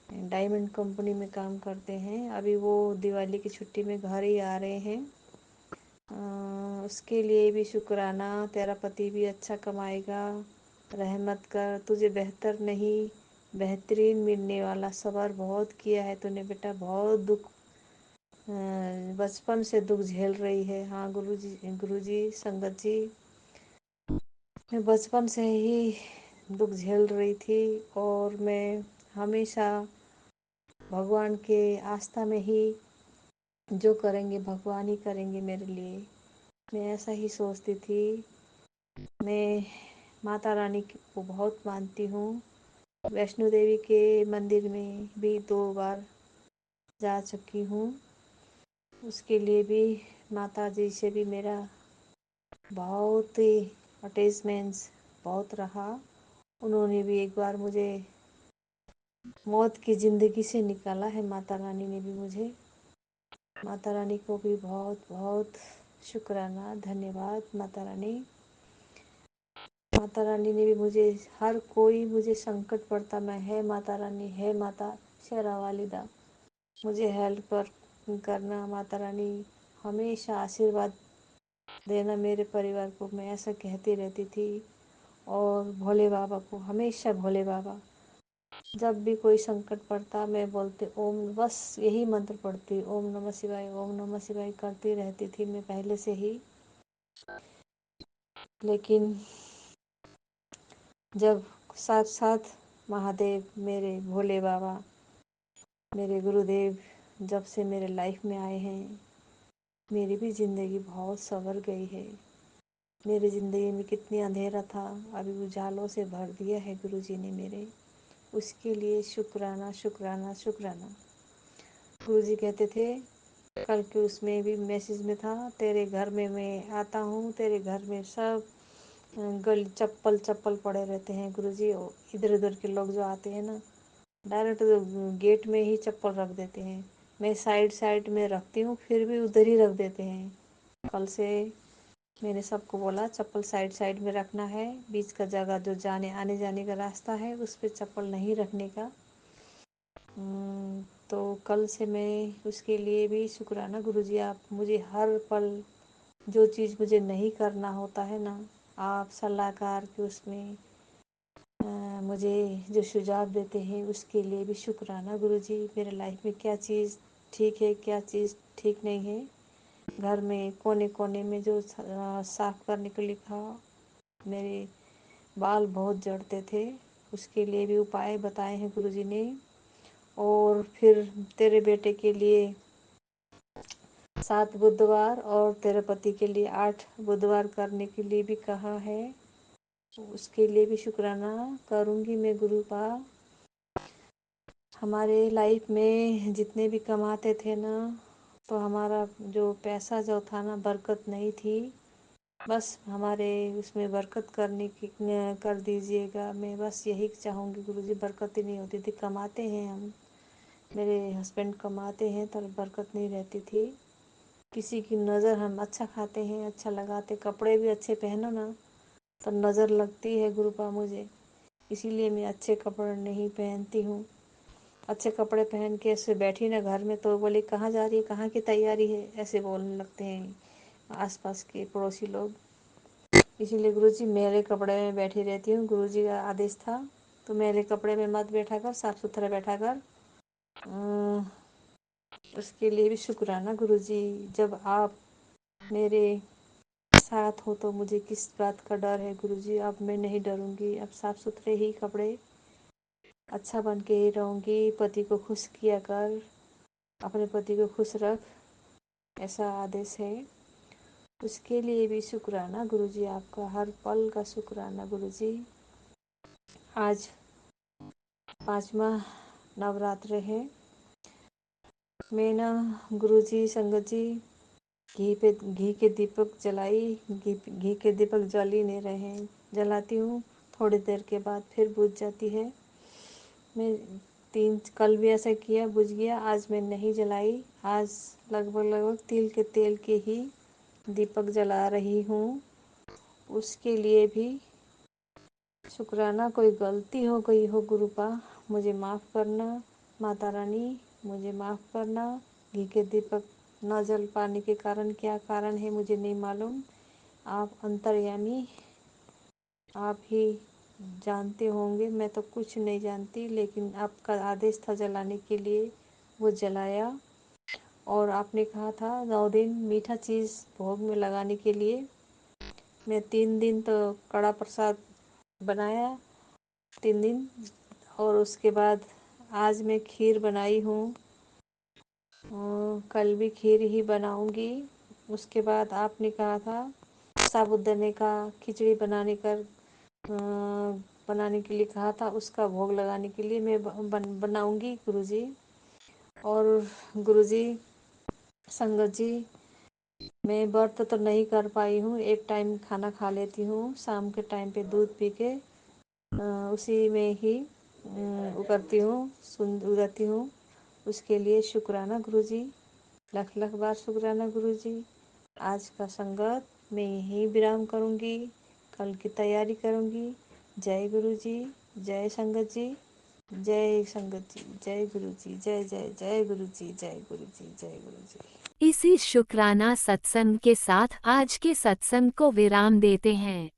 डायमंड कंपनी में काम करते हैं। अभी वो दिवाली की छुट्टी में घर ही आ रहे हैं। उसके लिए भी शुक्राना। तेरा पति भी अच्छा कमाएगा, रहमत कर, तुझे बेहतर नहीं बेहतरीन मिलने वाला। सब्र बहुत किया है तूने बेटा, बहुत दुख, बचपन से दुख झेल रही है। हाँ गुरुजी संगत जी, मैं बचपन से ही दुख झेल रही थी और मैं हमेशा भगवान के आस्था में ही जो करेंगे भगवान ही करेंगे मेरे लिए, मैं ऐसा ही सोचती थी। मैं माता रानी को बहुत मानती हूँ। वैष्णो देवी के मंदिर में भी 2 बार जा चुकी हूँ। उसके लिए भी माता जी से भी मेरा बहुत ही अटैचमेंट्स बहुत रहा। उन्होंने भी एक बार मुझे मौत की ज़िंदगी से निकाला है, माता रानी ने भी मुझे। माता रानी को भी बहुत बहुत शुक्राना, धन्यवाद माता रानी। माता रानी ने भी मुझे, हर कोई मुझे संकट पड़ता मैं है माता रानी, है माता शेरा वालिदा, मुझे हेल्प करना माता रानी, हमेशा आशीर्वाद देना मेरे परिवार को, मैं ऐसा कहती रहती थी। और भोले बाबा को हमेशा, भोले बाबा, जब भी कोई संकट पड़ता मैं बोलती ओम, बस यही मंत्र पढ़ती, ओम नमः शिवाय, ओम नमः शिवाय करती रहती थी मैं पहले से ही। लेकिन जब साथ साथ महादेव, मेरे भोले बाबा, मेरे गुरुदेव जब से मेरे लाइफ में आए हैं, मेरी भी ज़िंदगी बहुत संवर गई है। मेरी ज़िंदगी में कितनी अंधेरा था, अभी उजालों से भर दिया है गुरुजी ने मेरे, उसके लिए शुक्राना शुक्राना शुक्राना। गुरुजी कहते थे कल के उसमें भी मैसेज में था, तेरे घर में मैं आता हूँ, तेरे घर में सब गल चप्पल चप्पल पड़े रहते हैं गुरुजी। इधर उधर के लोग जो आते हैं ना, डायरेक्ट गेट में ही चप्पल रख देते हैं। मैं साइड साइड में रखती हूँ फिर भी उधर ही रख देते हैं। कल से मैंने सबको बोला चप्पल साइड साइड में रखना है, बीच का जगह जो जाने आने जाने का रास्ता है उस पर चप्पल नहीं रखने का। तो कल से मैं उसके लिए भी शुक्राना गुरुजी, आप मुझे हर पल जो चीज़ मुझे नहीं करना होता है ना, आप सलाहकार के उसमें मुझे जो सुझाव देते हैं उसके लिए भी शुक्राना गुरुजी। मेरे लाइफ में क्या चीज़ ठीक है, क्या चीज़ ठीक नहीं है, घर में कोने कोने में जो साफ करने को लिखा। मेरे बाल बहुत झड़ते थे, उसके लिए भी उपाय बताए हैं गुरुजी ने। और फिर तेरे बेटे के लिए 7 बुधवार और तेरे पति के लिए 8 बुधवार करने के लिए भी कहा है, उसके लिए भी शुक्राना करूँगी मैं गुरु का। हमारे लाइफ में जितने भी कमाते थे ना, तो हमारा जो पैसा जो था ना, बरकत नहीं थी। बस हमारे उसमें बरकत करने की कर दीजिएगा, मैं बस यही चाहूँगी गुरुजी। बरकत ही नहीं होती थी, कमाते हैं हम, मेरे हस्बैंड कमाते हैं तो बरकत नहीं रहती थी। किसी की नज़र, हम अच्छा खाते हैं, अच्छा लगाते, कपड़े भी अच्छे पहनो ना तो नज़र लगती है गुरुपा मुझे, इसीलिए मैं अच्छे कपड़े नहीं पहनती हूँ। अच्छे कपड़े पहन के ऐसे बैठी ना घर में तो बोले कहाँ जा रही है, कहाँ की तैयारी है, ऐसे बोलने लगते हैं आसपास के पड़ोसी लोग। इसीलिए गुरुजी मेरे कपड़े में बैठी रहती हूँ, गुरुजी का आदेश था तो मेरे कपड़े में मत बैठा कर, साफ सुथरा बैठा कर। उसके लिए भी शुक्राना गुरुजी। जब आप मेरे साथ हो तो मुझे किस बात का डर है गुरुजी। अब मैं नहीं डरूंगी, अब साफ सुथरे ही कपड़े, अच्छा बन के ही रहूँगी। पति को खुश किया कर, अपने पति को खुश रख, ऐसा आदेश है। उसके लिए भी शुक्राना गुरुजी, आपका हर पल का शुक्राना गुरुजी। आज 5वां नवरात्र है। मैं ना गुरुजी संगत जी घी के दीपक जलाई, घी के दीपक जल ही नहीं रहे हैं। जलाती हूँ, थोड़ी देर के बाद फिर बुझ जाती है। मैं कल भी ऐसा किया, बुझ गया। आज मैं नहीं जलाई। आज लगभग तिल के तेल के ही दीपक जला रही हूँ। उसके लिए भी शुक्राना। कोई गलती हो गई हो गुरुपा, मुझे माफ़ करना। माता रानी मुझे माफ़ करना। घी के दीपक न जल पाने के कारण क्या कारण है मुझे नहीं मालूम। आप अंतर्यामी, आप ही जानते होंगे। मैं तो कुछ नहीं जानती, लेकिन आपका आदेश था जलाने के लिए, वो जलाया। और आपने कहा था 9 दिन मीठा चीज़ भोग में लगाने के लिए। मैं 3 दिन तो कड़ा प्रसाद बनाया, 3 दिन। और उसके बाद आज मैं खीर बनाई हूँ, कल भी खीर ही बनाऊंगी। उसके बाद आपने कहा था साबूदाने का खिचड़ी बनाने के लिए कहा था, उसका भोग लगाने के लिए मैं बनाऊंगी गुरुजी। और गुरुजी संगत जी, मैं व्रत तो नहीं कर पाई हूँ। एक टाइम खाना खा लेती हूँ, शाम के टाइम पे दूध पी के उसी में ही उतरती हूँ, उतरती हूँ। उसके लिए शुक्राना गुरुजी, लख लख बार शुक्राना गुरुजी। आज का संगत मैं यहीं विराम करूँगी, कल की तैयारी करूँगी। जय गुरुजी, जय संगत जी, जय संगत जी, जय गुरुजी, जय जय जय गुरुजी, जय गुरुजी, जय गुरुजी। इसी शुक्राना सत्संग के साथ आज के सत्संग को विराम देते हैं।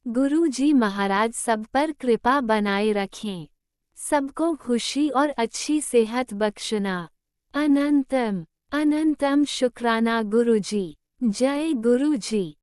गुरु जी महाराज सब पर कृपा बनाए रखें, सबको खुशी और अच्छी सेहत बख्शना। अनंतम अनंतम शुक्राना गुरु जी। जय गुरु जी।